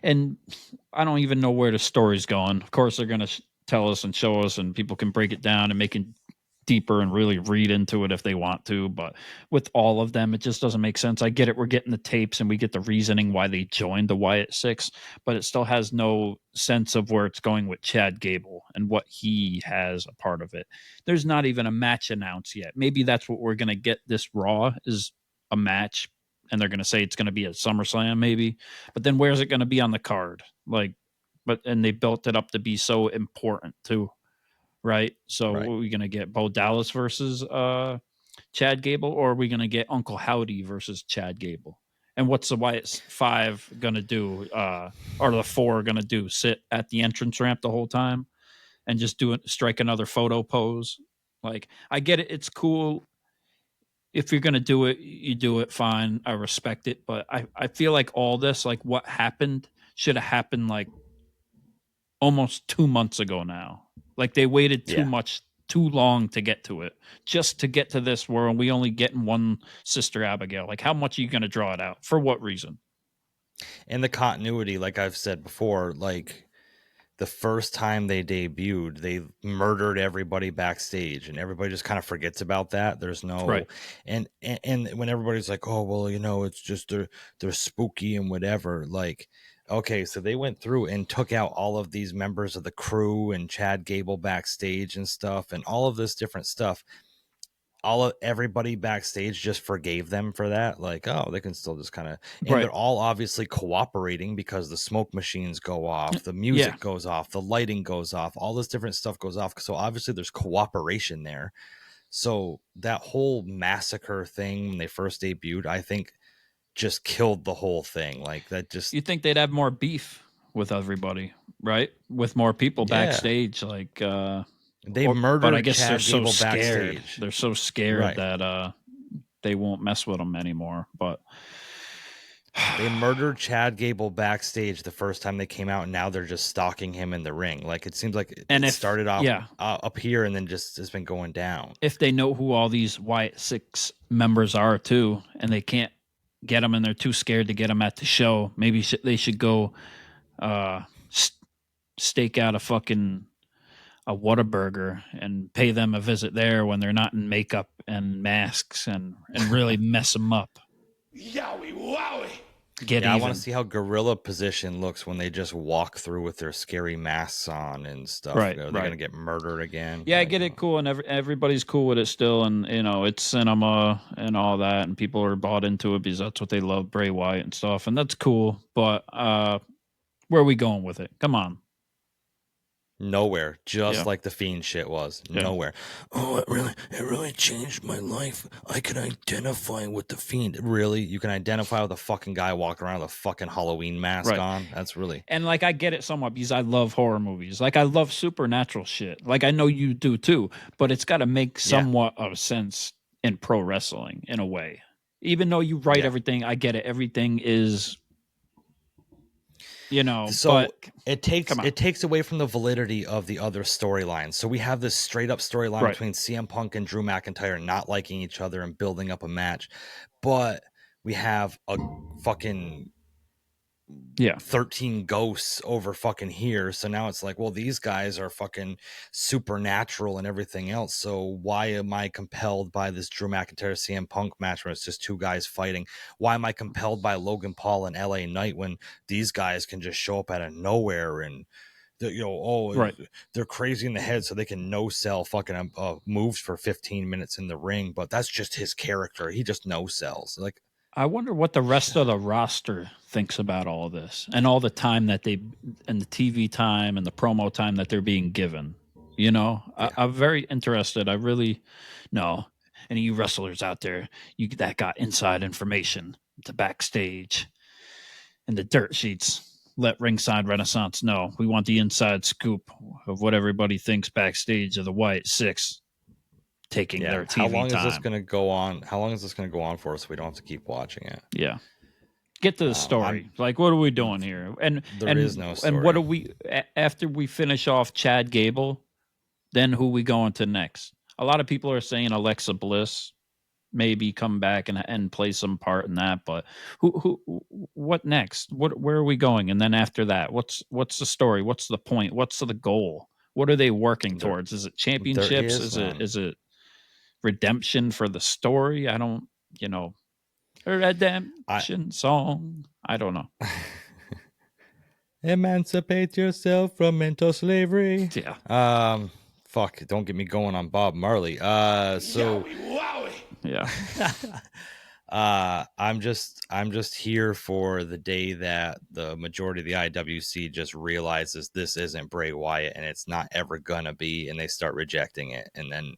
And I don't even know where the story's going. Of course, they're going to tell us and show us, and people can break it down and make it deeper and really read into it if they want to. But with all of them, it just doesn't make sense. I get it. We're getting the tapes and we get the reasoning why they joined the Wyatt 6, but it still has no sense of where it's going with Chad Gable and what he has a part of it. There's not even a match announced yet. Maybe that's what we're going to get this Raw, is a match. And they're going to say it's going to be at SummerSlam, maybe. But then where's it going to be on the card? And they built it up to be so important too, right? So What are we going to get? Bo Dallas versus Chad Gable, or are we going to get Uncle Howdy versus Chad Gable? And what's the Wyatt 5 going to do, or the 4 going to do? Sit at the entrance ramp the whole time and just strike another photo pose? Like, I get it. It's cool. If you're going to do it, you do it, fine. I respect it. But I feel like all this, like what happened, should have happened like almost 2 months ago now. Like they waited too long to get to it, just to get to this where we only getting one Sister Abigail. Like, how much are you going to draw it out? For what reason? And the continuity, like I've said before, like the first time they debuted, they murdered everybody backstage, and everybody just kind of forgets about that. There's no Right. and when everybody's like, oh well, you know, it's just they're spooky and whatever. Like, okay, so they went through and took out all of these members of the crew and Chad Gable backstage and stuff, and all of this different stuff. Everybody backstage just forgave them for that. Like, oh, they can still just kind of, and they're all obviously cooperating because the smoke machines go off, the music goes off, the lighting goes off, all this different stuff goes off. So obviously there's cooperation there. So that whole massacre thing when they first debuted, I think just killed the whole thing. Like that just, you think they'd have more beef with everybody, right? With more people backstage, like, they murdered, but I guess Chad they're so Gable scared. backstage. They're so scared that they won't mess with them anymore. But they murdered Chad Gable backstage the first time they came out, and now they're just stalking him in the ring. Like it seems like it started off up here and then just has been going down. If they know who all these Wyatt 6 members are too, and they can't get them, and they're too scared to get them at the show, maybe they should go stake out a Whataburger and pay them a visit there when they're not in makeup and masks and really mess them up. Yowie wowie. I want to see how Gorilla Position looks when they just walk through with their scary masks on and stuff. Right, They're going to get murdered again. Yeah, I get it cool, and everybody's cool with it still, and you know it's cinema and all that, and people are bought into it because that's what they love, Bray Wyatt and stuff, and that's cool. But where are we going with it? Come on. Nowhere, just like the Fiend shit was. Nowhere. Oh, it really changed my life. I could identify with the Fiend. Really? You can identify with a fucking guy walking around with a fucking Halloween mask on? That's really... And like, I get it somewhat because I love horror movies. Like, I love supernatural shit. Like, I know you do too, but it's got to make somewhat of sense in pro wrestling in a way. Even though you write everything, I get it. Everything is... You know, so but it takes away from the validity of the other storylines. So we have this straight up storyline between CM Punk and Drew McIntyre not liking each other and building up a match, but we have a fucking 13 ghosts over fucking here. So now it's like, well, these guys are fucking supernatural and everything else. So why am I compelled by this Drew McIntyre CM Punk match where it's just two guys fighting? Why am I compelled by Logan Paul and LA Knight when these guys can just show up out of nowhere and they're crazy in the head so they can no sell fucking moves for 15 minutes in the ring, but that's just his character. He just no sells. Like, I wonder what the rest of the roster thinks about all of this and all the time that and the TV time and the promo time that they're being given. You know, I'm very interested. I really know. Any of you wrestlers out there, that got inside information to backstage and the dirt sheets, let Ringside Renaissance know. We want the inside scoop of what everybody thinks backstage of the Wyatt 6. Taking their TV How long time. is this going to go on? How long is this going to go on for so we don't have to keep watching it? Yeah. Get to the story. Like, what are we doing here? And there is no story. And what are we, after we finish off Chad Gable, then who we going to next? A lot of people are saying Alexa Bliss maybe come back and play some part in that, but what next? Where are we going? And then after that, what's the story? What's the point? What's the goal? What are they working towards? Is it championships? Is it redemption for the story? I don't, a redemption song. I don't know. Emancipate yourself from mental slavery. Yeah. Fuck, don't get me going on Bob Marley. I'm just here for the day that the majority of the IWC just realizes this isn't Bray Wyatt and it's not ever gonna be, and they start rejecting it, and then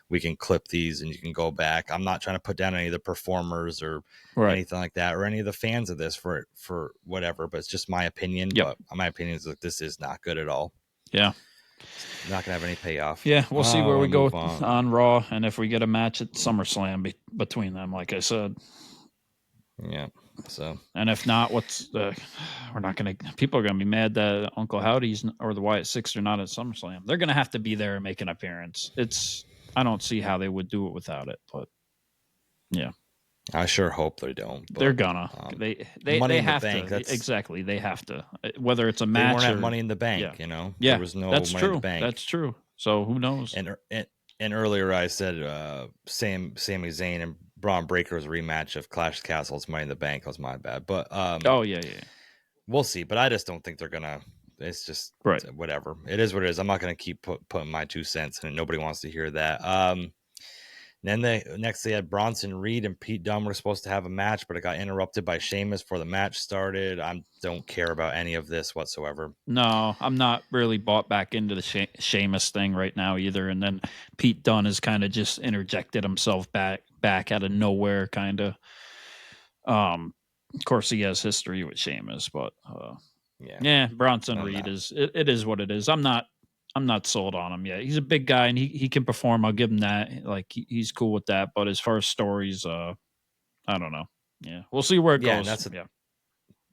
we can clip these and you can go back. I'm not trying to put down any of the performers or anything like that, or any of the fans of this for whatever, but it's just my opinion. But my opinion is that this is not good at all. Yeah. It's not going to have any payoff. Yeah, we'll see where we go on Raw, and if we get a match at SummerSlam between them, like I said. Yeah. So, and if not, people are gonna be mad that Uncle Howdy's or the Wyatt Six are not at SummerSlam. They're gonna have to be there and make an appearance. I don't see how they would do it without it, but yeah. I sure hope they don't. But, they're gonna. They have bank, to. Exactly. They have to. Whether it's a match they weren't or at Money in the Bank, yeah. you know? Yeah, There was no that's Money true. in the Bank. That's true. So who knows? And earlier I said Sami Zayn and Braun Breaker's rematch of Clash of Castles Money in the Bank was my bad. But yeah. We'll see. But I just don't think they're gonna. It's just right. Whatever. It is what it is. I'm not gonna keep putting my 2 cents in it. Nobody wants to hear that. Then they had Bronson Reed and Pete Dunne were supposed to have a match, but it got interrupted by Sheamus before the match started. I don't care about any of this whatsoever. No, I'm not really bought back into the Sheamus thing right now either. And then Pete Dunne has kind of just interjected himself back out of nowhere, kind of. Of course, he has history with Sheamus, but yeah, Bronson Reed it is what it is. I'm not sold on him yet. He's a big guy and he can perform. I'll give him that. Like he's cool with that. But as far as stories, I don't know. Yeah, we'll see where it goes.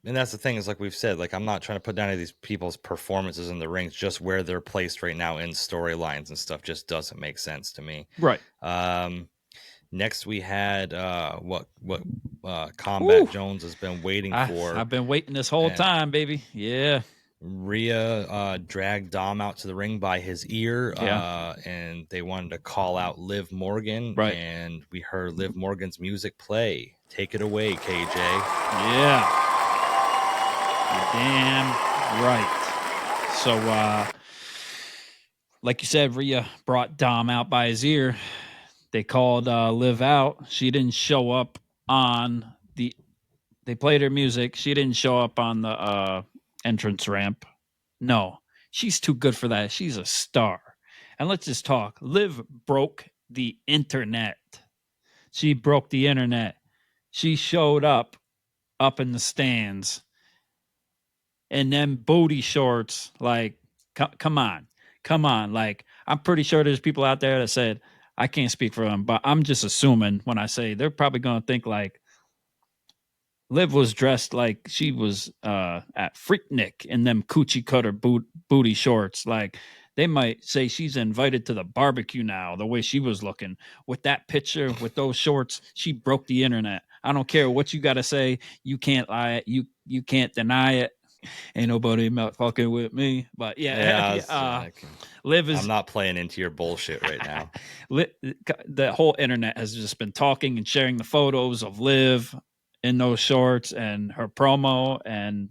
And that's the thing is, like we've said, like I'm not trying to put down any of these people's performances in the rings, just where they're placed right now in storylines and stuff just doesn't make sense to me. Right. Next we had what Combat Jones has been waiting for. I've been waiting this whole time, baby. Yeah. Rhea dragged Dom out to the ring by his ear, and they wanted to call out Liv Morgan, right? And we heard Liv Morgan's music play. Take it away, KJ. Yeah, you're damn right. So, like you said, Rhea brought Dom out by his ear. They called Liv out. She didn't show up on the. They played her music. She didn't show up on the entrance ramp. No, she's too good for that. She's a star. And let's just talk. Liv broke the internet. She broke the internet. She showed up in the stands and them booty shorts. Like, come on. Like, I'm pretty sure there's people out there that said, I can't speak for them, but I'm just assuming when I say they're probably going to think like, Liv was dressed like she was at Freaknik in them coochie cutter booty shorts. Like they might say she's invited to the barbecue now, the way she was looking. With that picture, with those shorts, she broke the internet. I don't care what you got to say. You can't lie it. You can't deny it. Ain't nobody fucking with me. But Liv is. I'm not playing into your bullshit right now. The whole internet has just been talking and sharing the photos of Liv in those shorts and her promo. And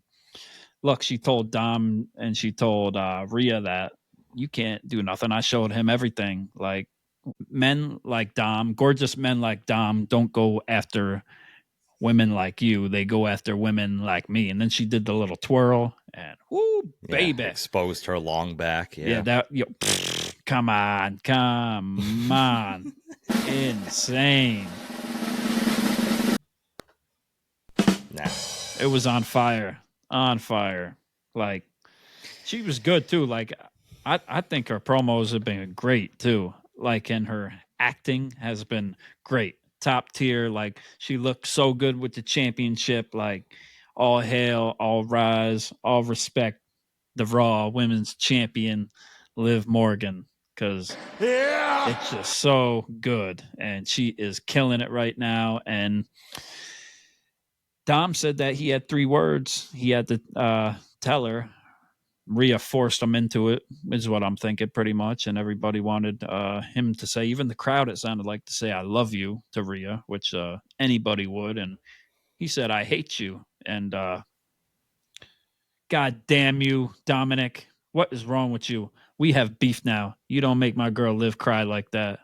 look, she told Dom and she told Rhea that you can't do nothing. I showed him everything. Like men like Dom, gorgeous men like Dom don't go after women like you. They go after women like me. And then she did the little twirl and whoo, baby. Exposed her long back. Come on. Insane. It was on fire. Like she was good too. Like I think her promos have been great too. Like and her acting has been great. Top tier. Like she looked so good with the championship. Like all hail, all rise, all respect the Raw Women's Champion Liv Morgan. Because it's just so good. And she is killing it right now. And Dom said that he had 3 words he had to tell her. Rhea forced him into it, is what I'm thinking pretty much. And everybody wanted him to say, even the crowd, it sounded like, to say, I love you to Rhea, which anybody would. And he said, I hate you. And God damn you, Dominic. What is wrong with you? We have beef now. You don't make my girl Liv cry like that.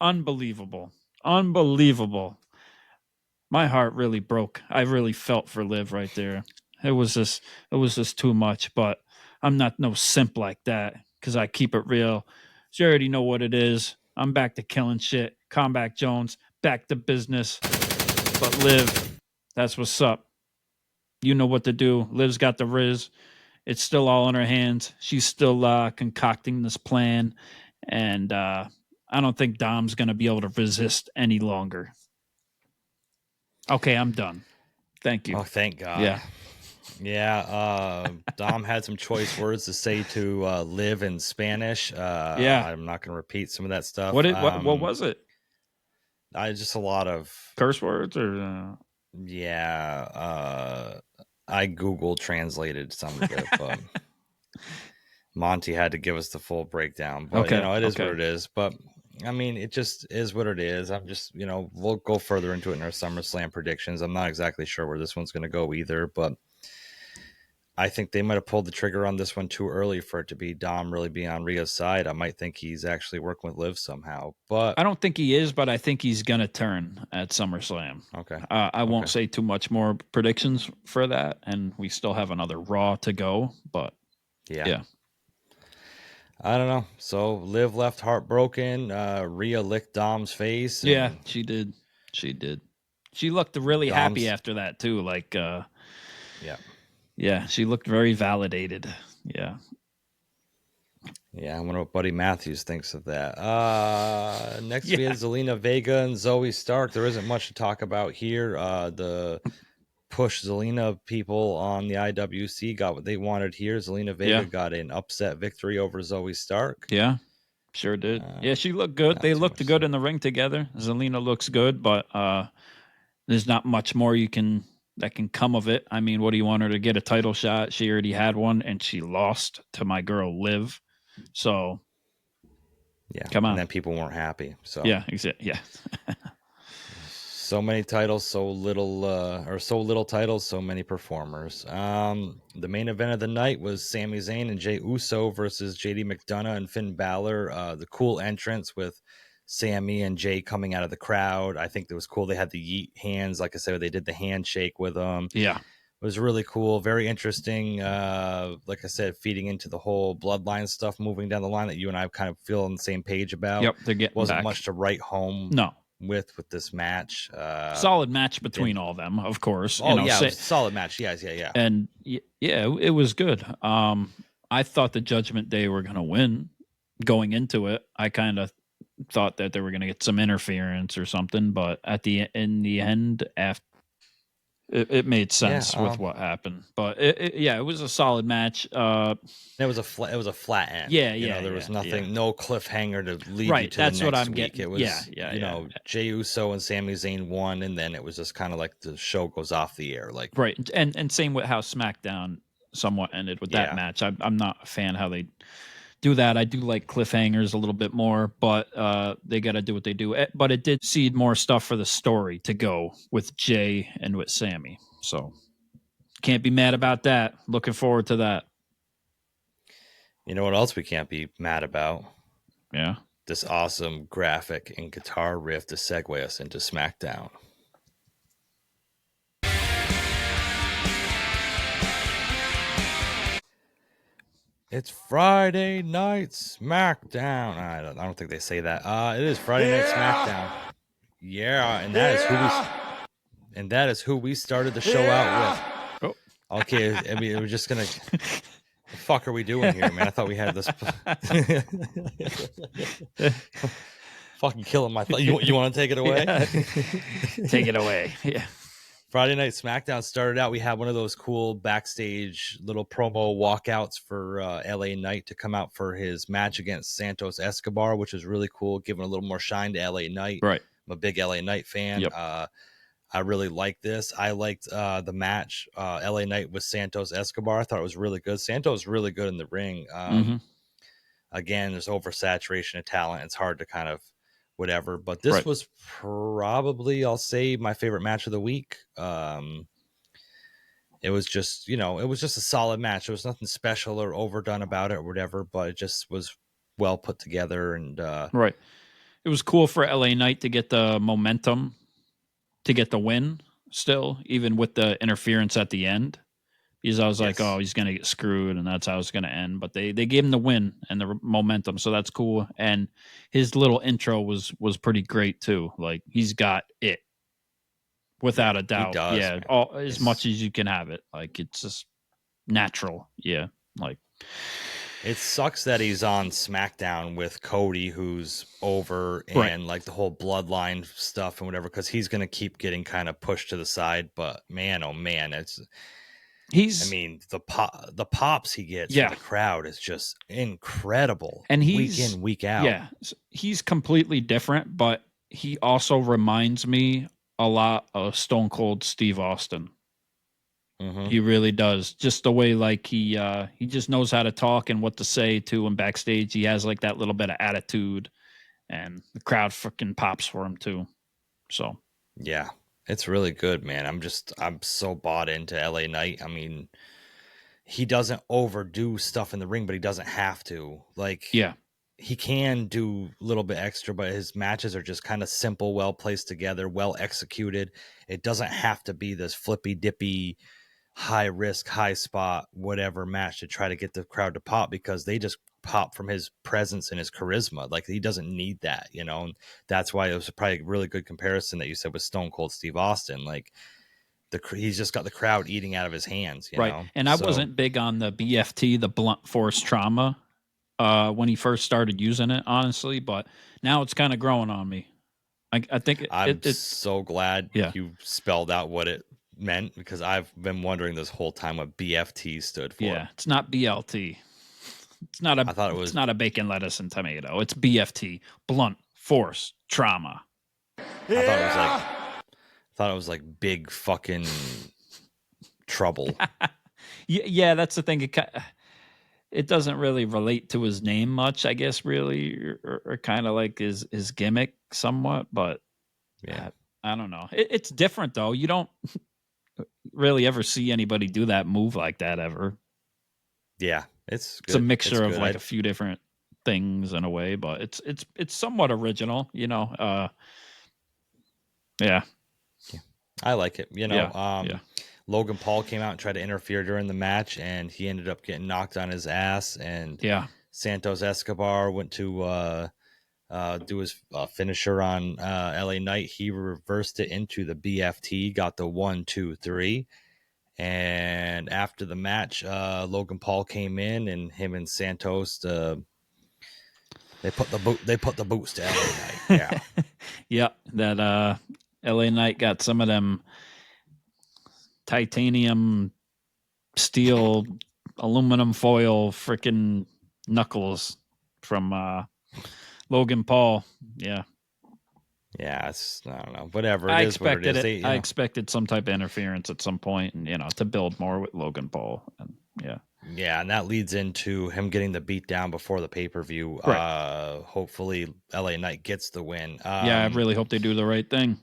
Unbelievable. My heart really broke. I really felt for Liv right there. It was just too much, but I'm not no simp like that because I keep it real. So you already know what it is. I'm back to killing shit. Combat Jones, back to business. But Liv, that's what's up. You know what to do. Liv's got the Riz. It's still all in her hands. She's still concocting this plan. And I don't think Dom's going to be able to resist any longer. Okay, I'm done. Thank you. Oh, thank God. Yeah. Yeah. Dom had some choice words to say to Liv in Spanish. Yeah. I'm not going to repeat some of that stuff. What was it? Just a lot of curse words or yeah. I Google translated some of it, but Monty had to give us the full breakdown. But okay. It is what it is. But I mean, it just is what it is. I'm just, we'll go further into it in our SummerSlam predictions. I'm not exactly sure where this one's going to go either, but I think they might have pulled the trigger on this one too early for it to be Dom really being on Rhea's side. I might think he's actually working with Liv somehow, but I don't think he is, but I think he's going to turn at SummerSlam. Okay. I won't say too much more predictions for that. And we still have another Raw to go, but yeah. I don't know. So Liv left heartbroken. Rhea licked Dom's face. Yeah, she did. She did. She looked really happy after that too. Like, yeah, she looked very validated. Yeah. Yeah, I wonder what Buddy Matthews thinks of that. Next we had Zelina Vega and Zoe Stark. There isn't much to talk about here. The push Zelina people on the IWC got what they wanted here. Zelina Vega got an upset victory over Zoe Stark. Yeah, sure did. Yeah, she looked good. They looked good in the ring together. Zelina looks good, but there's not much more that can come of it. I mean, what do you want her to get a title shot? She already had one, and she lost to my girl Liv. So, yeah, come on. And then people weren't happy. So yeah, exactly. Yeah. So many titles, so little titles, so many performers. The main event of the night was Sami Zayn and Jey Uso versus JD McDonough and Finn Balor. The cool entrance with Sammy and Jay coming out of the crowd. I think it was cool. They had the yeet hands, like I said, they did the handshake with them. Yeah. It was really cool, very interesting. Like I said, feeding into the whole bloodline stuff moving down the line that you and I kind of feel on the same page about. Yep, they're getting wasn't back. much to write home. No. With this match, solid match between all of them, of course. Oh, it was a solid match. Yes, yeah. And it was good. I thought the Judgment Day were going to win going into it. I kind of thought that they were going to get some interference or something, but in the end, after it made sense with what happened. But it was a solid match. It was a flat end. Yeah, there was nothing, no cliffhanger to lead you to that's the next what I'm week. getting. It was, Jey Uso and Sami Zayn won, and then it was just kind of like the show goes off the air, like right. And same with how SmackDown somewhat ended with that match. I'm not a fan how they do that. I do like cliffhangers a little bit more, but they got to do what they do. But it did seed more stuff for the story to go with Jay and with Sammy. So can't be mad about that. Looking forward to that. You know what else we can't be mad about? Yeah. This awesome graphic and guitar riff to segue us into SmackDown. It's Friday Night SmackDown. I don't think they say that. It is Friday Night SmackDown. Yeah, and that is who we started the show out with. Oh. Okay, I mean, we're just gonna. What the fuck are we doing here, man? I thought we had this. Fucking killing my thought. You want to take it away? Yeah. Take it away. Yeah. Friday Night SmackDown started out. We had one of those cool backstage little promo walkouts for LA Knight to come out for his match against Santos Escobar, which was really cool, giving a little more shine to LA Knight. Right. I'm a big LA Knight fan. Yep. I really liked this. I liked the match, LA Knight with Santos Escobar. I thought it was really good. Santos is really good in the ring. Again, there's oversaturation of talent. It's hard to kind of whatever, but this was probably, I'll say, my favorite match of the week. It was just, it was just a solid match. There was nothing special or overdone about it or whatever, but it just was well put together. And right. It was cool for LA Knight to get the momentum, to get the win still, even with the interference at the end. Because I was like, oh, he's going to get screwed, and that's how it's going to end. But they gave him the win and the momentum, so that's cool. And his little intro was pretty great, too. Like, he's got it, without a doubt. He does, as much as you can have it. Like, it's just natural. Yeah, like... It sucks that he's on SmackDown with Cody, who's over, and like the whole bloodline stuff and whatever, because he's going to keep getting kind of pushed to the side. But man, oh man, the pops he gets from the crowd is just incredible, and he's week in, week out. Yeah, he's completely different, but he also reminds me a lot of Stone Cold Steve Austin. Mm-hmm. He really does. Just the way like he just knows how to talk and what to say to him backstage. He has like that little bit of attitude, and the crowd freaking pops for him too. So yeah, it's really good, man. I'm so bought into LA Knight. I mean, he doesn't overdo stuff in the ring, but he doesn't have to. Like, yeah, he can do a little bit extra, but his matches are just kind of simple, well placed together, well executed. It doesn't have to be this flippy dippy, high risk, high spot, whatever match to try to get the crowd to pop, because they just pop from his presence and his charisma. Like, he doesn't need that, you know. And that's why it was probably a really good comparison that you said with Stone Cold Steve Austin. Like, he's just got the crowd eating out of his hands, you know? And I wasn't big on the BFT, the blunt force trauma, when he first started using it, honestly, but now it's kind of growing on me. I think it's so glad you spelled out what it meant, because I've been wondering this whole time what BFT stood for. Yeah, it's not BLT. It's not a. I thought it was. It's not a bacon, lettuce, and tomato. It's BFT, blunt force trauma. I thought it was like big fucking trouble. Yeah, that's the thing. It doesn't really relate to his name much, I guess, really, or kind of like his gimmick somewhat. But yeah, I don't know. It's different though. You don't really ever see anybody do that move like that ever. Yeah, it's good. It's a mixture of like a few different things in a way, but it's somewhat original, you know. Yeah. I like it. You know, Logan Paul came out and tried to interfere during the match, and he ended up getting knocked on his ass. And Santos Escobar went to do his finisher on LA Knight. He reversed it into the BFT, got the 1, 2, 3. And after the match, Logan Paul came in, and him and Santos, they put the boots to LA Knight. Yeah. Yeah, that LA Knight got some of them titanium, steel, aluminum foil freaking knuckles from Logan Paul. Yeah. Yeah, it's, I don't know. Whatever. I expected it. I expected some type of interference at some point, and, you know, to build more with Logan Paul. And yeah, and that leads into him getting the beat down before the pay-per-view. Right. Hopefully LA Knight gets the win. I really hope they do the right thing.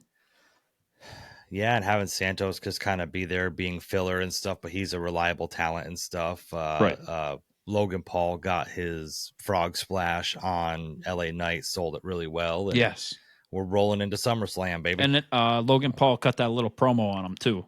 Yeah, and having Santos just kind of be there being filler and stuff, but he's a reliable talent and stuff. Logan Paul got his frog splash on LA Knight, sold it really well. And yes. We're rolling into SummerSlam, baby. And Logan Paul cut that little promo on him too.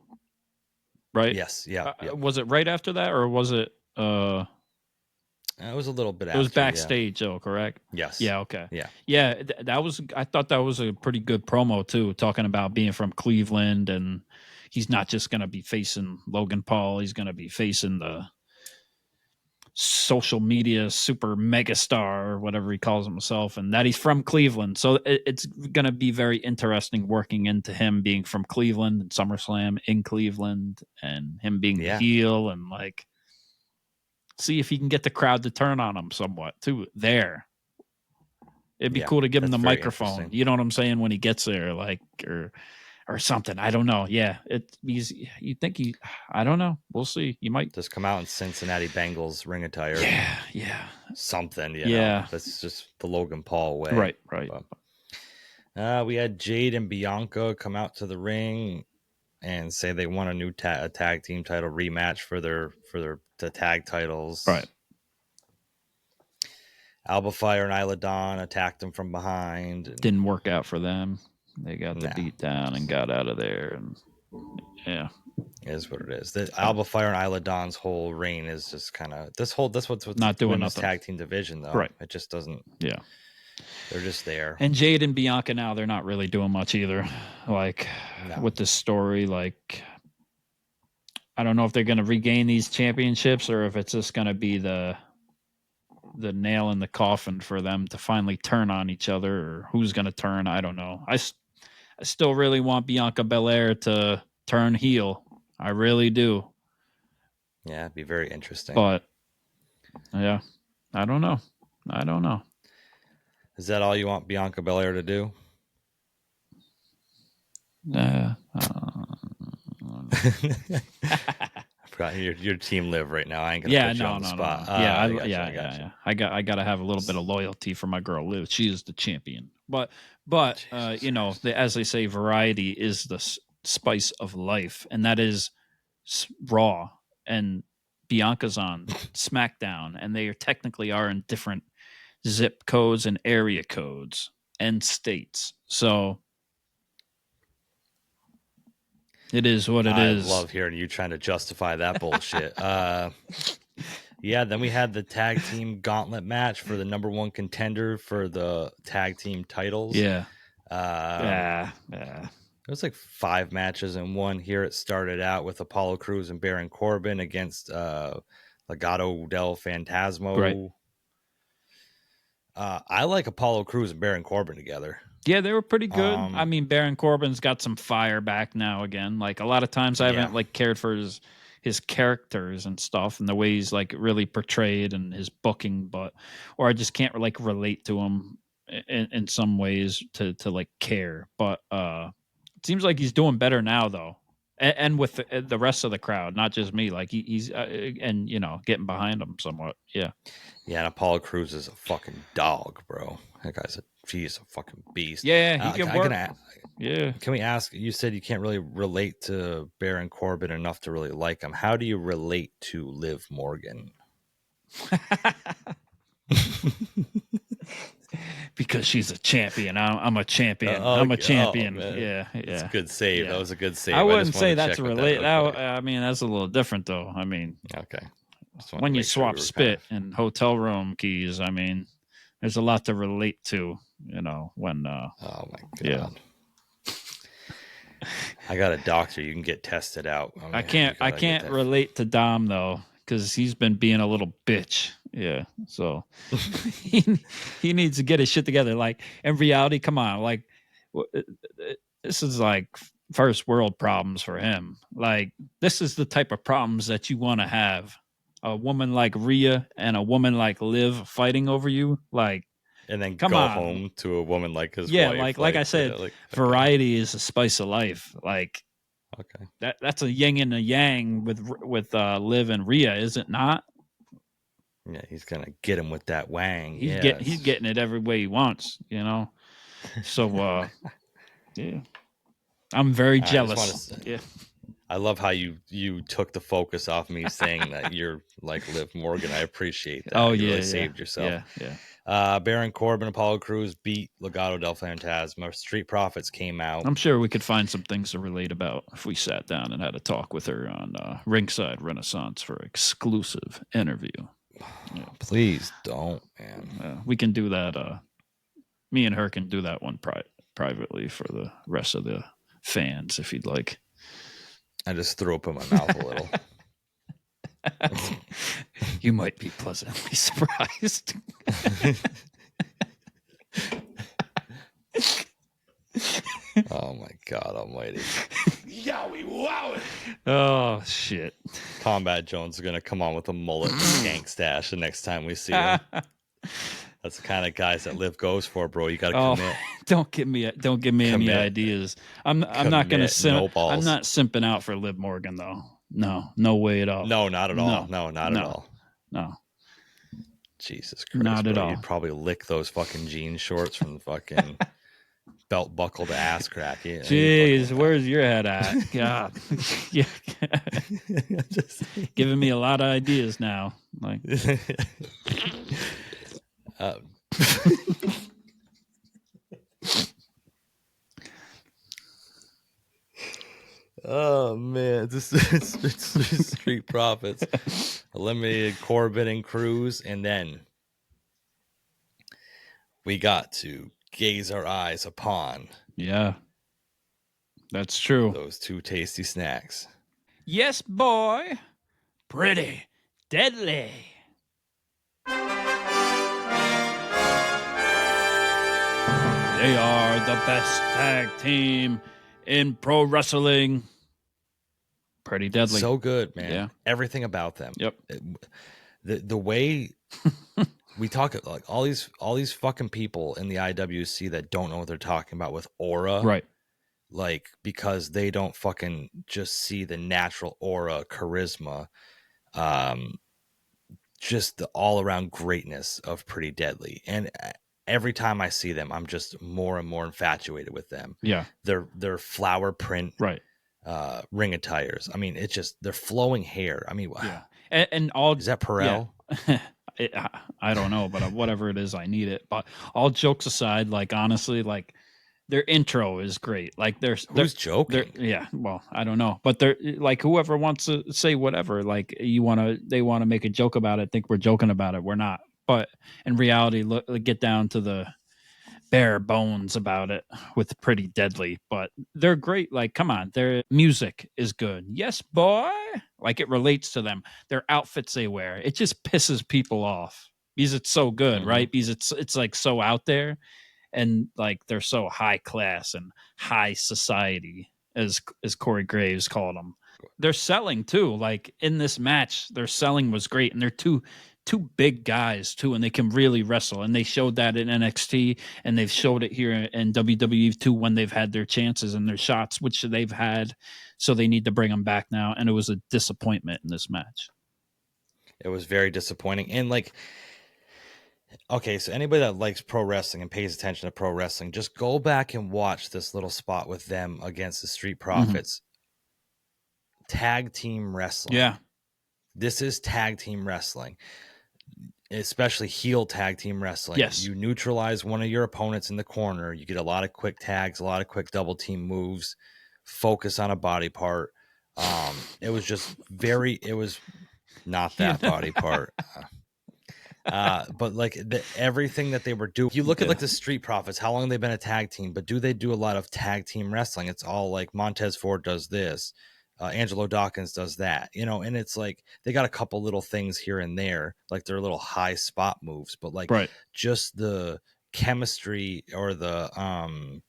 Right? Yes, yeah. Was it right after that, or was it it was a little bit after. It was backstage, though, correct? Yes. Yeah, okay. Yeah. That was, I thought that was a pretty good promo, too, talking about being from Cleveland, and he's not just going to be facing Logan Paul. He's going to be facing the social media super megastar, or whatever he calls himself, and that he's from Cleveland. So it's going to be very interesting working into him being from Cleveland and SummerSlam in Cleveland, and him being the heel, and like, see if he can get the crowd to turn on him somewhat too there. It'd be cool to give him the microphone. You know what I'm saying? When he gets there, like, or something. I don't know. Yeah. You think I don't know. We'll see. You might just come out in Cincinnati Bengals ring attire. Yeah. Something, you know. That's just the Logan Paul way. Right. But, we had Jade and Bianca come out to the ring and say they want a new tag team title rematch for the tag titles. Right. Alba Fire and Isla Dawn attacked them from behind. Didn't work out for them. They got the beat down and got out of there. And yeah, it is what it is. The Alba Fire and Isla Dawn's whole reign is just kind of that's what's not doing nothing. Tag team division though. Right. It just doesn't. Yeah. They're just there. And Jade and Bianca now, they're not really doing much either. Like with this story, like I don't know if they're going to regain these championships or if it's just going to be the the nail in the coffin for them to finally turn on each other, or who's going to turn. I don't know. I still really want Bianca Belair to turn heel. I really do. Yeah, it'd be very interesting. But yeah, I don't know. Is that all you want Bianca Belair to do? I forgot your team Liv right now. I ain't gonna put you on the spot. No. I got to have a little bit of loyalty for my girl Liv. She is the champion. But you know, as they say, variety is the spice of life, and that is Raw, and Bianca's on SmackDown, and they technically are in different zip codes and area codes and states. So it is what it is. I love hearing you trying to justify that bullshit. Yeah, then we had the tag team gauntlet match for the #1 contender for the tag team titles. Yeah. It was like 5 matches in one. Here it started out with Apollo Crews and Baron Corbin against Legado del Fantasma. Right. I like Apollo Crews and Baron Corbin together. Yeah, they were pretty good. I mean, Baron Corbin's got some fire back now again. Like a lot of times I haven't like cared for his characters and stuff and the way he's like really portrayed and his booking, or I just can't like relate to him in some ways to like care. But it seems like he's doing better now though. And with the rest of the crowd, not just me, like he's and you know, getting behind him somewhat. Yeah. Yeah, and Apollo Crews is a fucking dog, bro. That guy's he's a fucking beast. Yeah, he can work. Yeah. Can we ask? You said you can't really relate to Baron Corbin enough to really like him. How do you relate to Liv Morgan? Because she's a champion. I'm a champion. I'm a champion. Yeah. It's a good save. Yeah. That was a good save. I wouldn't say that's related. I mean, that's a little different, though. I mean, okay. When you swap spit and hotel room keys, I mean, there's a lot to relate to. You know, when. Oh my god. Yeah. I got a doctor. You can get tested out. I can't relate to Dom though, because he's been being a little bitch. Yeah, so he needs to get his shit together. Like in reality, come on, like this is like first world problems for him. Like this is the type of problems that you want to have. A woman like Rhea and a woman like Liv fighting over you, like, and then go home to a woman like his wife. Yeah, like I said, variety is the spice of life. Like, okay, that's a yin and a yang with Liv and Rhea, is it not? Yeah, he's gonna get him with that wang. He's getting it every way he wants, you know. So, yeah, I'm very jealous. Yeah, I love how you took the focus off me saying that you're like Liv Morgan. I appreciate that. Oh, you yeah, really saved yourself. Yeah. Baron Corbin, Apollo Crews beat Legado del Fantasma. Street Profits came out. I'm sure we could find some things to relate about if we sat down and had a talk with her on Ringside Renaissance for exclusive interview. Yeah. Please don't, man. We can do that. Me and her can do that one privately for the rest of the fans, if you'd like. I just threw up in my mouth a little. You might be pleasantly surprised. Oh my God Almighty! Yowie wowie! Oh shit! Combat Jones is gonna come on with a mullet and skank stash the next time we see him. That's the kind of guys that Liv goes for, bro. You got to commit. Don't give me any ideas. I'm not gonna simp. No, I'm not simping out for Liv Morgan though. No way at all. No, not at all. No, not at all. No. Jesus Christ. Not at all. You'd probably lick those fucking jean shorts from the fucking belt buckle to ass crack. Yeah, jeez, where's your head at? God. Yeah. Giving me a lot of ideas now. Like oh man, it's Street Profits eliminated Corbin and Crews, and then we got to gaze our eyes upon that's true, those two tasty snacks. Yes, boy. Pretty deadly. They are the best tag team in pro wrestling. Pretty Deadly. So good, man. Yeah. Everything about them. Yep. The way we talk, like all these fucking people in the IWC that don't know what they're talking about with aura. Right. Like, because they don't fucking just see the natural aura, charisma, just the all around greatness of Pretty Deadly. And every time I see them, I'm just more and more infatuated with them. Yeah. Their flower print, Right. ring attires. I mean, it's just their flowing hair. I mean, wow. Yeah. And all Is that Perel? Yeah. I don't know, but whatever it is, I need it. But all jokes aside, like honestly, like their intro is great. Like Who's joking? Yeah, well, I don't know, but they're like whoever wants to say whatever. Like they want to make a joke about it. Think we're joking about it. We're not. But in reality, look, get down to the bare bones about it with Pretty Deadly. But they're great. Like, come on, their music is good. Yes, boy. Like it relates to them. Their outfits they wear, it just pisses people off because it's so good, right? Because it's like so out there. And like they're so high class and high society, as Corey Graves called them. They're selling too. Like in this match, their selling was great, and they're two big guys too, and they can really wrestle. And they showed that in NXT, and they've showed it here in WWE too when they've had their chances and their shots, which they've had. So they need to bring them back now. And it was a disappointment in this match. It was very disappointing, and like. Okay, so anybody that likes pro wrestling and pays attention to pro wrestling, just go back and watch this little spot with them against the Street Profits. Tag team wrestling. Yeah. This is tag team wrestling, especially heel tag team wrestling. Yes. You neutralize one of your opponents in the corner. You get a lot of quick tags, a lot of quick double team moves, focus on a body part. It was just it was not that body part. But like everything that they were doing, you look at like the Street Profits, how long they've been a tag team, but do they do a lot of tag team wrestling? It's all like Montez Ford does this, Angelo Dawkins does that, and it's like they got a couple little things here and there, like their little high spot moves, but like just the chemistry or the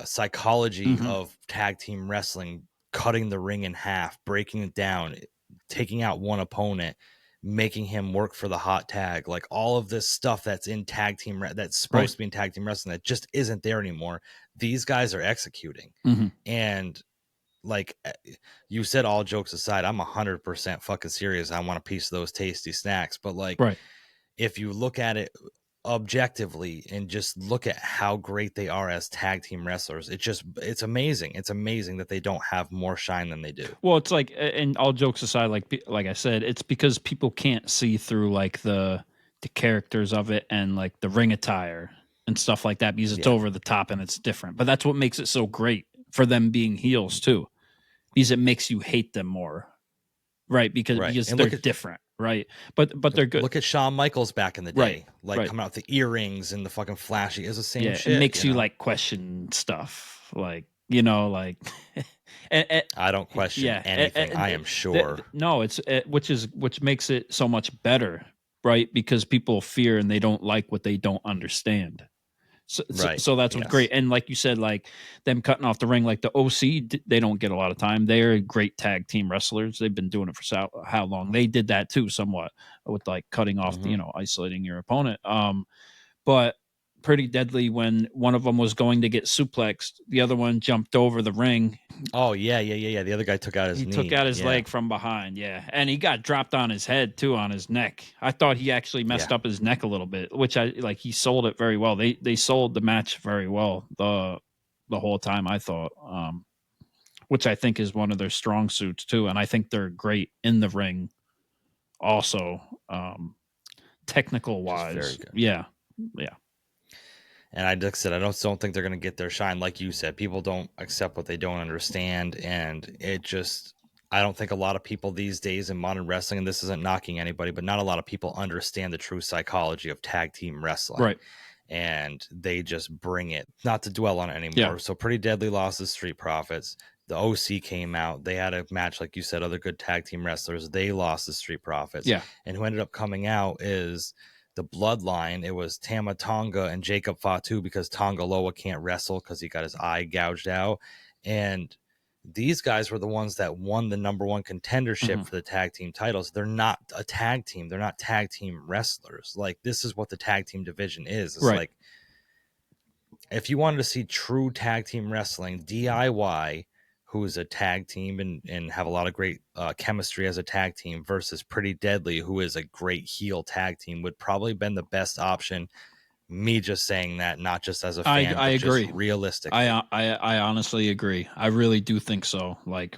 psychology of tag team wrestling, cutting the ring in half, breaking it down, taking out one opponent, making him work for the hot tag, like all of this stuff that's in tag team that's supposed to be in tag team wrestling that just isn't there anymore. These guys are executing. And like you said, all jokes aside, I'm 100% fucking serious. I want a piece of those tasty snacks. But like, if you look at it objectively and just look at how great they are as tag team wrestlers, it's amazing. It's amazing that they don't have more shine than they do. Well, it's like, and all jokes aside, like I said, it's because people can't see through like the characters of it and like the ring attire and stuff like that because it's over the top and it's different. But that's what makes it so great for them being heels too, because it makes you hate them more, right? Because they're different. Right. But they're good. Look at Shawn Michaels back in the day, coming out with the earrings and the fucking flashy. It's the same shit. It makes you like question stuff. Like, like I don't question anything. I am sure. No, it's which makes it so much better. Right. Because people fear and they don't like what they don't understand. So that's what's great. And like you said, like them cutting off the ring, like the OC, they don't get a lot of time. They're great tag team wrestlers. They've been doing it for how long? They did that too, somewhat with like cutting off, isolating your opponent. But Pretty Deadly, when one of them was going to get suplexed, the other one jumped over the ring. Oh yeah. The other guy took out his knee. He took out his leg from behind, and he got dropped on his head too, on his neck. I thought he actually messed up his neck a little bit, which he sold it very well. They sold the match very well the whole time, I thought, which I think is one of their strong suits too, and I think they're great in the ring also, technical wise. Very good. Yeah. And I just said, I don't think they're going to get their shine. Like you said, people don't accept what they don't understand. And I don't think a lot of people these days in modern wrestling, and this isn't knocking anybody, but not a lot of people understand the true psychology of tag team wrestling. Right. And they just bring it, not to dwell on it anymore. Yeah. So Pretty Deadly lost the Street Profits. The OC came out. They had a match, like you said, other good tag team wrestlers. They lost the Street Profits. Yeah. And who ended up coming out is the Bloodline, it was Tama Tonga and Jacob Fatu because Tonga Loa can't wrestle because he got his eye gouged out. And these guys were the ones that won the number one contendership for the tag team titles. They're not a tag team. They're not tag team wrestlers. Like, this is what the tag team division is. It's like, if you wanted to see true tag team wrestling, DIY, who is a tag team and have a lot of great chemistry as a tag team, versus Pretty Deadly, who is a great heel tag team, would probably been the best option. Me just saying that, not just as a fan, I agree. just realistically. I honestly agree. I really do think so. Like,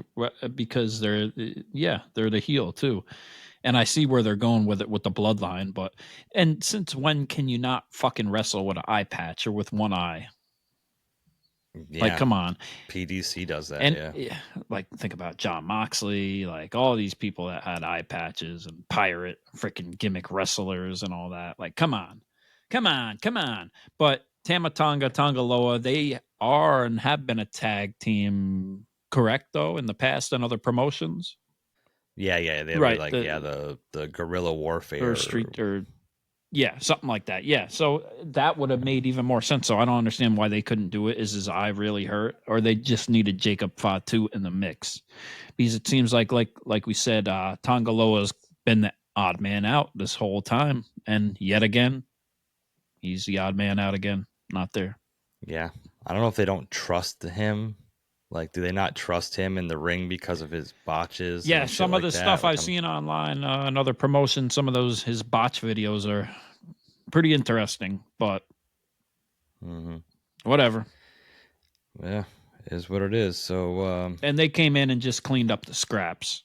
because they're the heel too. And I see where they're going with it with the Bloodline, and since when can you not fucking wrestle with an eye patch or with one eye? Yeah, like, come on. PDC does that. And like, think about John Moxley, like all these people that had eye patches and pirate freaking gimmick wrestlers and all that. Like, come on. But Tama Tonga, Tonga Loa, they are and have been a tag team, correct, though, in the past and other promotions? Yeah, they were like, the guerrilla warfare or street or something like that. Yeah, so that would have made even more sense. So I don't understand why they couldn't do it. Is his eye really hurt, or they just needed Jacob Fatu in the mix? Because it seems like we said, Tonga Loa's been the odd man out this whole time, and yet again, he's the odd man out again, not there. Yeah, I don't know if they don't trust him. Like, do they not trust him in the ring because of his botches? Yeah, some of the stuff like I've seen online, another promotion, some of his botch videos are pretty interesting, but whatever. Yeah, it is what it is. So, and they came in and just cleaned up the scraps.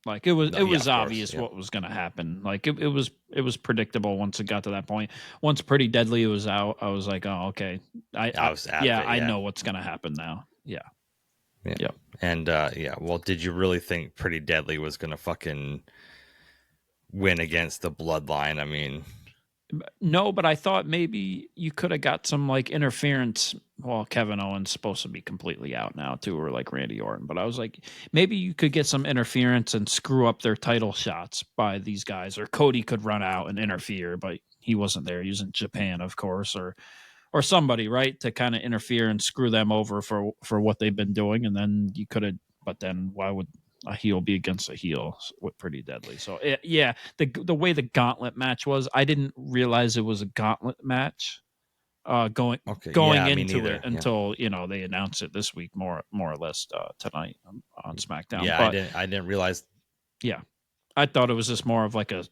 Like, it was obvious what was going to happen. Like, it was predictable once it got to that point. Once Pretty Deadly was out, I was like, oh, okay. I know what's going to happen now. Yeah. And well, did you really think Pretty Deadly was gonna fucking win against the Bloodline? I mean, no, but I thought maybe you could have got some like interference. Well, Kevin Owens supposed to be completely out now too, or like Randy Orton. But I was like, maybe you could get some interference and screw up their title shots by these guys, or Cody could run out and interfere, but he wasn't there. He was in Japan, of course, or somebody, right, to kind of interfere and screw them over for what they've been doing. And then you could have, but then why would a heel be against a heel with Pretty Deadly? So the way the Gauntlet match was, I didn't realize it was a Gauntlet match going into it until they announced it this week, more or less tonight on SmackDown. Yeah, but I didn't realize. Yeah, I thought it was just more of like a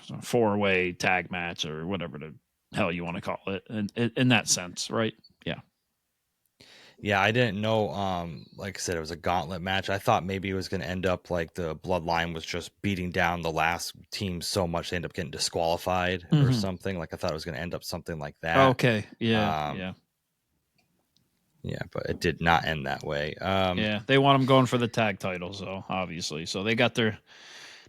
4-way tag match or whatever the hell you want to call it in that sense, right? Yeah, I didn't know. Like I said, it was a Gauntlet match. I thought maybe it was going to end up like the Bloodline was just beating down the last team so much they end up getting disqualified or something. Like, I thought it was going to end up something like that. Okay, yeah, but it did not end that way. They want them going for the tag titles, though, obviously. So they got their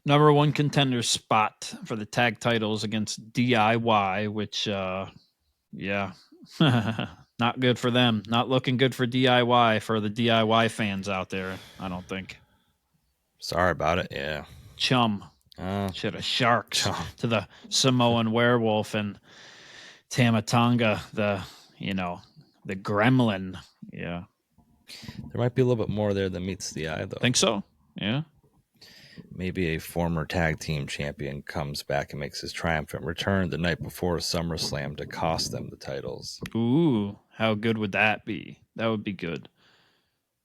number one contender spot for the tag titles against DIY, which, not good for them. Not looking good for DIY, for the DIY fans out there, I don't think. Sorry about it, yeah. Chum. Should have sharks to the Samoan werewolf and Tama Tonga, the gremlin. Yeah. There might be a little bit more there than meets the eye, though. Think so? Yeah. Maybe a former tag team champion comes back and makes his triumphant return the night before SummerSlam to cost them the titles. Ooh, how good would that be? That would be good.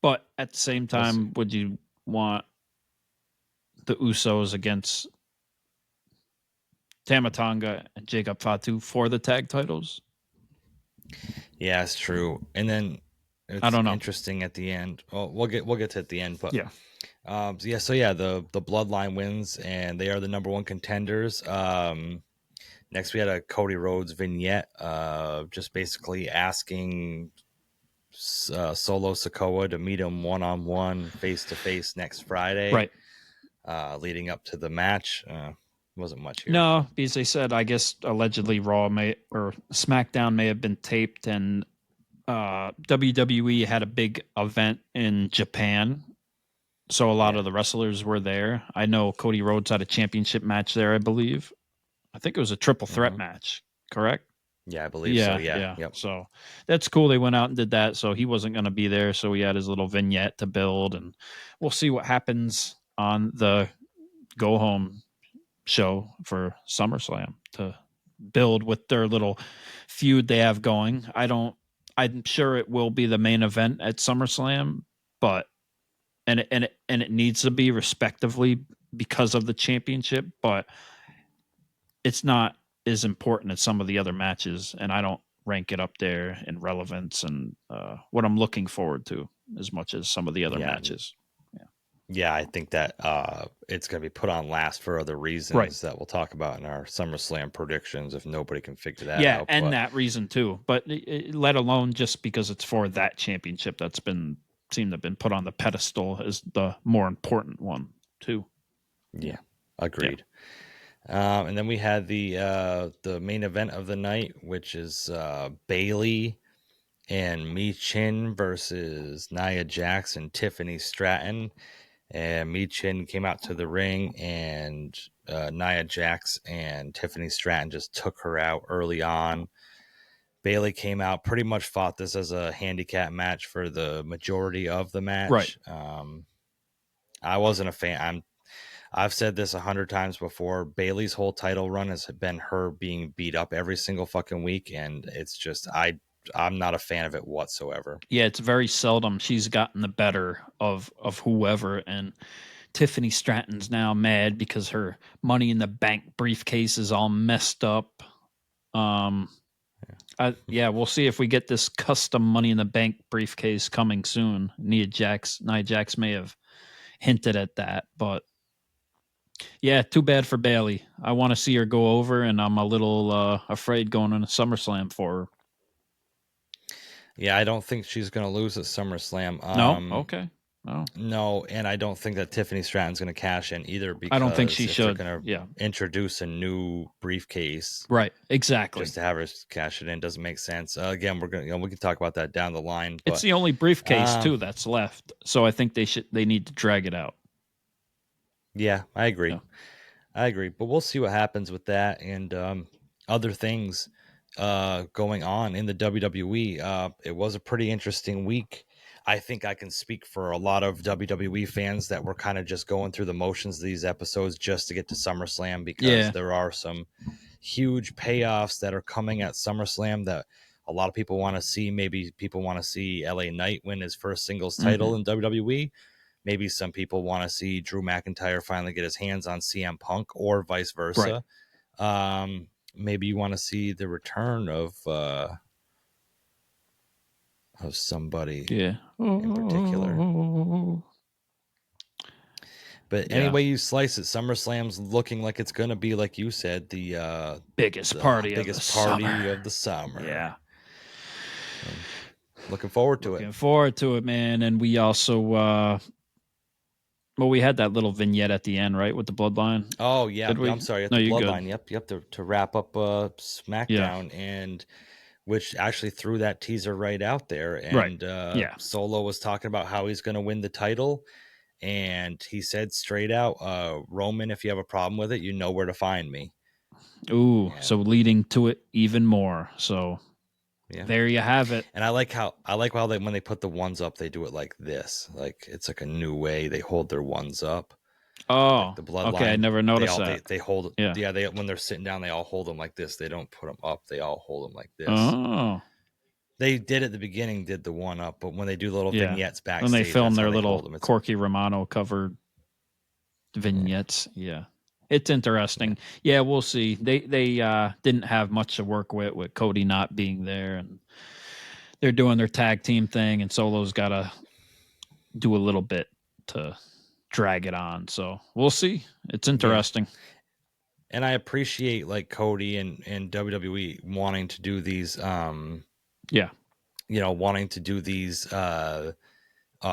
But at the same time, would you want the Usos against Tama Tonga and Jacob Fatu for the tag titles? Yeah, it's true. And then I don't know. Interesting at the end. Oh, we'll get to it at the end, but yeah. The Bloodline wins and they are the number one contenders. Next we had a Cody Rhodes vignette, just basically asking Solo Sikoa to meet him one-on-one, face-to-face next Friday. Right. Leading up to the match. Wasn't much here. No, because they said, I guess, allegedly Raw or SmackDown may have been taped, and WWE had a big event in Japan. So a lot of the wrestlers were there. I know Cody Rhodes had a championship match there, I believe. I think it was a triple threat match, correct? Yeah, I believe so. Yeah. Yep. So that's cool. They went out and did that. So he wasn't going to be there. So he had his little vignette to build, and we'll see what happens on the go home show for SummerSlam to build with their little feud they have going. I'm sure it will be the main event at SummerSlam, but and it needs to be respectively because of the championship, but it's not as important as some of the other matches, and I don't rank it up there in relevance and what I'm looking forward to as much as some of the other matches. Yeah, I think that it's going to be put on last for other reasons that we'll talk about in our SummerSlam predictions if nobody can figure that out. Yeah, and that reason too. But let alone just because it's for that championship that's seemed to have been put on the pedestal as the more important one too. Yeah, agreed. Yeah. And then we had the main event of the night, which is Bayley and Mi-Chin versus Nia Jax and Tiffany Stratton. And Mi-Chin came out to the ring, and Nia Jax and Tiffany Stratton just took her out early on. Bayley came out, pretty much fought this as a handicap match for the majority of the match. Right. I wasn't a fan. I've said this 100 times before. Bayley's whole title run has been her being beat up every single fucking week, and it's just I'm not a fan of it whatsoever. Yeah, it's very seldom she's gotten the better of whoever, and Tiffany Stratton's now mad because her Money in the Bank briefcase is all messed up. We'll see if we get this custom Money in the Bank briefcase coming soon. Nia Jax may have hinted at that, but yeah, too bad for Bayley. I want to see her go over, and I'm a little afraid going into SummerSlam for her. Yeah, I don't think she's going to lose at SummerSlam. No? Okay. Oh. No, and I don't think that Tiffany Stratton's going to cash in either, because I don't think she should. They're going to introduce a new briefcase. Right, exactly. Just to have her cash it in doesn't make sense. Again, we can talk about that down the line. But, it's the only briefcase too that's left, so I think they need to drag it out. Yeah, I agree. But we'll see what happens with that and other things going on in the WWE. It was a pretty interesting week. I think I can speak for a lot of WWE fans that were kind of just going through the motions of these episodes just to get to SummerSlam, because there are some huge payoffs that are coming at SummerSlam that a lot of people want to see. Maybe people want to see LA Knight win his first singles title in WWE. Maybe some people want to see Drew McIntyre finally get his hands on CM Punk, or vice versa. Right. Maybe you want to see the return of somebody in particular. But anyway you slice it, SummerSlam's looking like it's going to be, like you said, the biggest party of the summer. Yeah. Looking forward to it. Looking forward to it, man. And we also we had that little vignette at the end, right, with the Bloodline. Oh yeah, I'm sorry, at the Bloodline. Yep. To wrap up SmackDown, and which actually threw that teaser right out there. And Solo was talking about how he's going to win the title, and he said straight out, Roman, if you have a problem with it, you know where to find me. Ooh, so leading to it even more. So there you have it. And I like how when they put the ones up, they do it like this. Like it's like a new way they hold their ones up. Oh, like the Bloodline. Okay, I never noticed that. They hold it. Yeah. They, when they're sitting down, they all hold them like this. They don't put them up. They all hold them like this. Oh. They did at the beginning, did the one up, but when they do little vignettes backstage, when they film their little Corky Romano covered vignettes, it's interesting. Yeah, we'll see. They didn't have much to work with Cody not being there, and they're doing their tag team thing, and Solo's got to do a little bit to drag it on. So we'll see. It's interesting. And I appreciate like Cody and WWE wanting to do these wanting to do these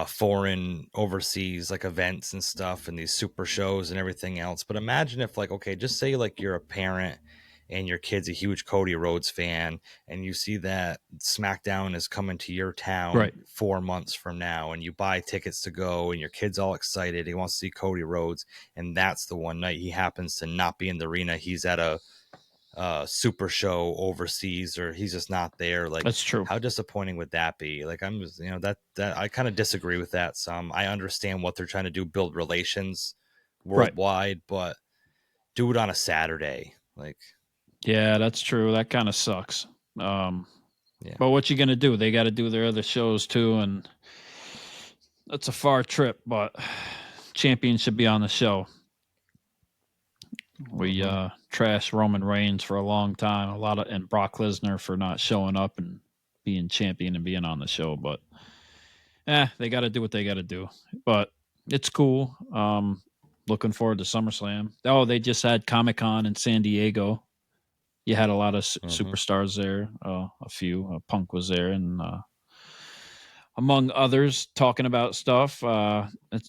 foreign overseas like events and stuff, and these super shows and everything else. But imagine if just say like you're a parent and your kid's a huge Cody Rhodes fan, and you see that SmackDown is coming to your town 4 months from now, and you buy tickets to go, and your kid's all excited. He wants to see Cody Rhodes, and that's the one night he happens to not be in the arena. He's at a super show overseas, or he's just not there. Like, that's true. How disappointing would that be? Like, I'm just, that I kind of disagree with that some. I understand what they're trying to do, build relations worldwide, but do it on a Saturday. Like, yeah, that's true. That kind of sucks. But what you gonna do? They got to do their other shows too, and that's a far trip. But champion should be on the show. We trashed Roman Reigns for a long time, and Brock Lesnar for not showing up and being champion and being on the show. But they got to do what they got to do. But it's cool. Looking forward to SummerSlam. Oh, they just had Comic-Con in San Diego. You had a lot of superstars there. A few. Punk was there, and among others, talking about stuff.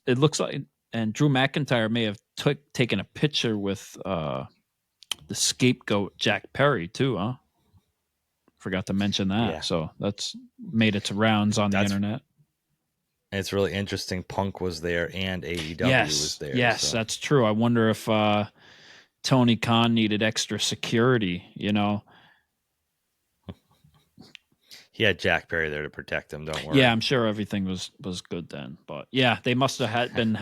It looks like, and Drew McIntyre may have taken a picture with the scapegoat Jack Perry too, huh? Forgot to mention that. Yeah. So that's made its rounds on the internet. It's really interesting. Punk was there and AEW was there. Yes, so. That's true. I wonder if Tony Khan needed extra security, He had Jack Perry there to protect him. Don't worry. Yeah, I'm sure everything was good then. But yeah, they must have been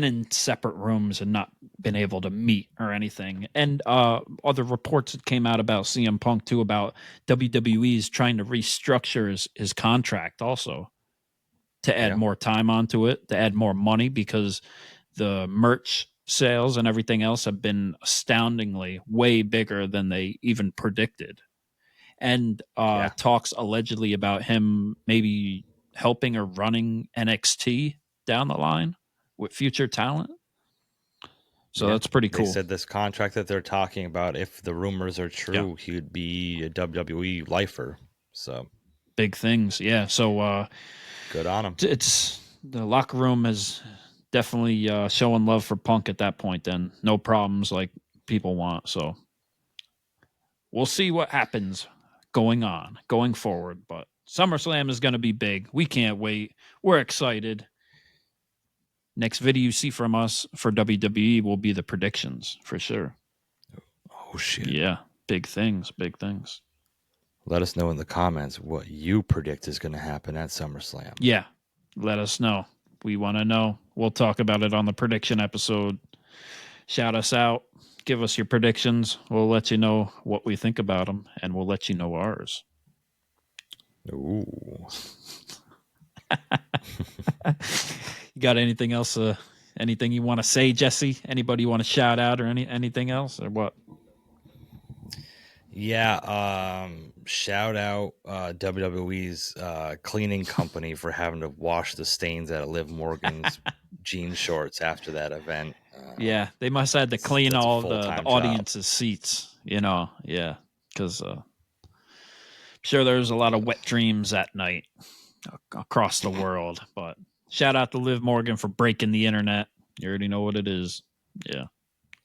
in separate rooms and not been able to meet or anything. And other reports that came out about CM Punk too, about WWE's trying to restructure his contract also to add more time onto it, to add more money, because the merch sales and everything else have been astoundingly way bigger than they even predicted. And talks allegedly about him maybe helping or running NXT down the line with future talent. So that's pretty cool. They said this contract that they're talking about, if the rumors are true, he would be a WWE lifer. So big things. Yeah. So good on him. It's the locker room is definitely showing love for Punk at that point. Then no problems like people want. So we'll see what happens going forward. But SummerSlam is going to be big. We can't wait. We're excited. Next video you see from us for WWE will be the predictions for sure. Oh, shit. Yeah. Big things. Let us know in the comments what you predict is going to happen at SummerSlam. Yeah. Let us know. We want to know. We'll talk about it on the prediction episode. Shout us out. Give us your predictions. We'll let you know what we think about them, and we'll let you know ours. Ooh. You got anything else? Anything you want to say, Jesse? Anybody you want to shout out or anything else, or what? Yeah, shout out WWE's cleaning company for having to wash the stains out of Liv Morgan's jean shorts after that event. Yeah, they must have had to clean all the audience's seats, yeah, because I'm sure there's a lot of wet dreams that night across the world. But shout out to Liv Morgan for breaking the internet. You already know what it is. Yeah,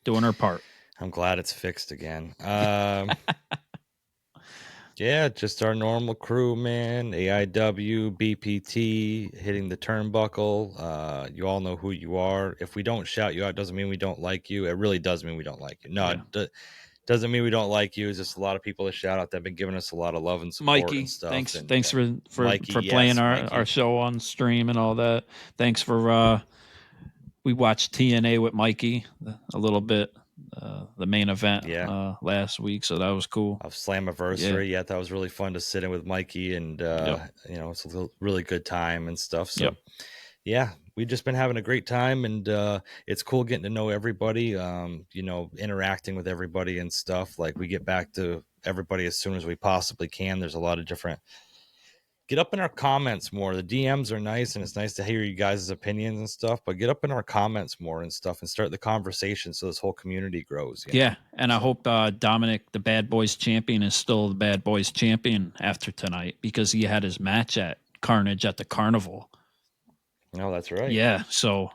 doing her part. I'm glad it's fixed again. Yeah, just our normal crew, man. AIW, BPT, hitting the turnbuckle. You all know who you are. If we don't shout you out, doesn't mean we don't like you. It really does mean we don't like you. No, it doesn't mean we don't like you. It's just a lot of people to shout out that have been giving us a lot of love and support. Mikey, and stuff. Thanks for Mikey, playing our show on stream and all that. Thanks for we watched TNA with Mikey a little bit. The main event last week, so that was cool. Of Slammiversary, yeah, that was really fun to sit in with Mikey, and it's a really good time and stuff. So, yeah, we've just been having a great time, and it's cool getting to know everybody. Interacting with everybody and stuff. Like, we get back to everybody as soon as we possibly can. There's a lot of different. Get up in our comments more. The DMs are nice, and it's nice to hear you guys' opinions and stuff, but get up in our comments more and stuff and start the conversation so this whole community grows. Yeah, and I hope Dominic, the Bad Boys champion, is still the Bad Boys champion after tonight, because he had his match at Carnage at the Carnival. Oh, that's right. Yeah, so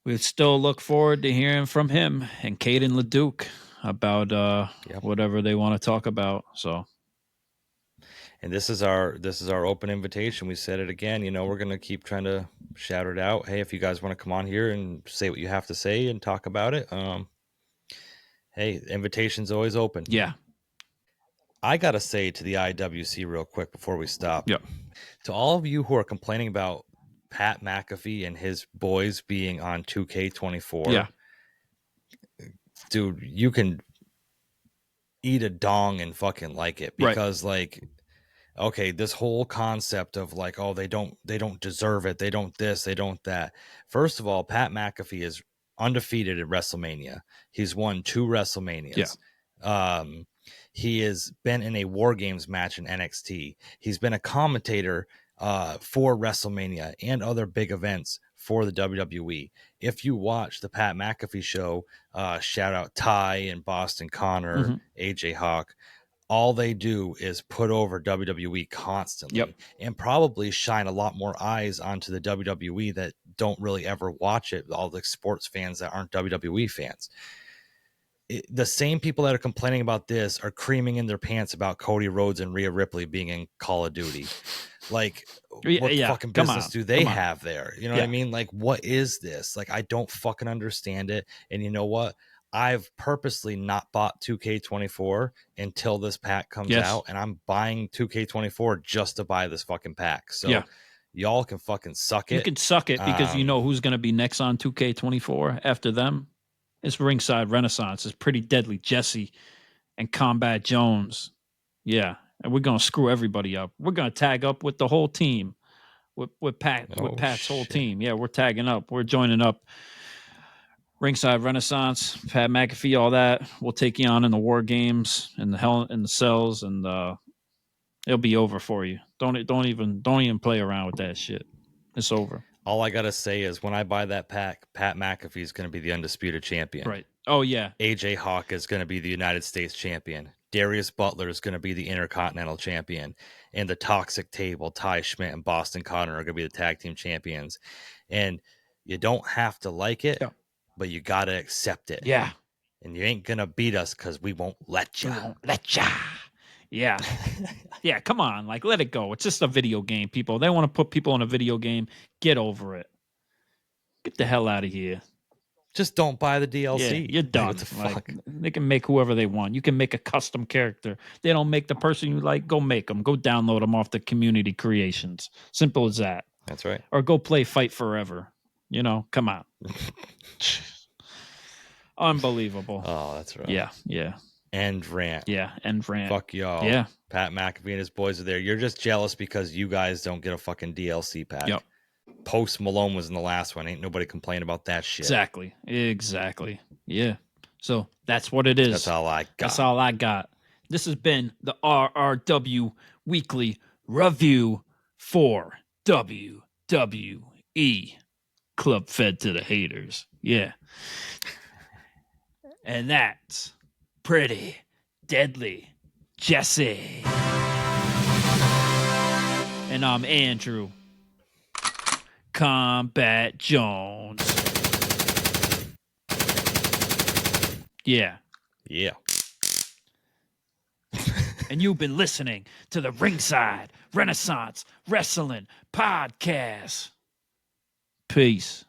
we still look forward to hearing from him and Caden LeDuc about whatever they want to talk about, so... And this is our open invitation. We said it again. We're going to keep trying to shout it out. Hey, if you guys want to come on here and say what you have to say and talk about it, Hey, invitation's always open. Yeah. I got to say to the IWC real quick before we stop. Yep. To all of you who are complaining about Pat McAfee and his boys being on 2K24. Yeah. Dude, you can eat a dong and fucking like it because like, okay, this whole concept of like, oh, they don't deserve it. They don't this, they don't that. First of all, Pat McAfee is undefeated at WrestleMania. He's won 2 WrestleManias. Yeah. He has been in a War Games match in NXT. He's been a commentator for WrestleMania and other big events for the WWE. If you watch the Pat McAfee show, shout out Ty and Boston Connor, AJ Hawk, all they do is put over WWE constantly and probably shine a lot more eyes onto the WWE that don't really ever watch it. All the sports fans that aren't WWE fans. The same people that are complaining about this are creaming in their pants about Cody Rhodes and Rhea Ripley being in Call of Duty. Like, what fucking business do they have there? You know what I mean? Like, what is this? Like, I don't fucking understand it. And you know what? I've purposely not bought 2K24 until this pack comes out, and I'm buying 2K24 just to buy this fucking pack. So y'all can fucking suck it. You can suck it because you know who's going to be next on 2K24 after them. It's Ringside Renaissance. It's Pretty Deadly Jesse and Combat Jones. Yeah, and we're going to screw everybody up. We're going to tag up with the whole team, with Pat's whole team. Yeah, we're tagging up. We're joining up. Ringside Renaissance, Pat McAfee, all that. We'll take you on in the War Games and the cells, and it'll be over for you. Don't even play around with that shit. It's over. All I gotta say is when I buy that pack, Pat McAfee is going to be the undisputed champion. Right. Oh yeah. AJ Hawk is going to be the United States champion. Darius Butler is going to be the Intercontinental champion, and the Toxic Table, Ty Schmidt and Boston Connor are going to be the tag team champions. And you don't have to like it. Yeah. But you got to accept it. Yeah. And you ain't going to beat us because we won't let you. We won't let ya. Yeah. Yeah, come on. Like, let it go. It's just a video game, people. They want to put people in a video game. Get over it. Get the hell out of here. Just don't buy the DLC. Yeah, you're done. What the fuck? Like, they can make whoever they want. You can make a custom character. They don't make the person you like. Go make them. Go download them off the community creations. Simple as that. That's right. Or go play Fight Forever. You know, come on. Unbelievable. Oh, that's right. Yeah, yeah. End rant. Yeah, end rant. Fuck y'all. Yeah. Pat McAfee and his boys are there. You're just jealous because you guys don't get a fucking DLC pack. Yep. Post Malone was in the last one. Ain't nobody complaining about that shit. Exactly. Yeah. So that's what it is. That's all I got. This has been the RRW Weekly Review for WWE. Club fed to the haters. Yeah. And that's Pretty Deadly Jesse. And I'm Andrew Combat Jones. Yeah. Yeah. And you've been listening to the Ringside Renaissance Wrestling Podcast. Peace.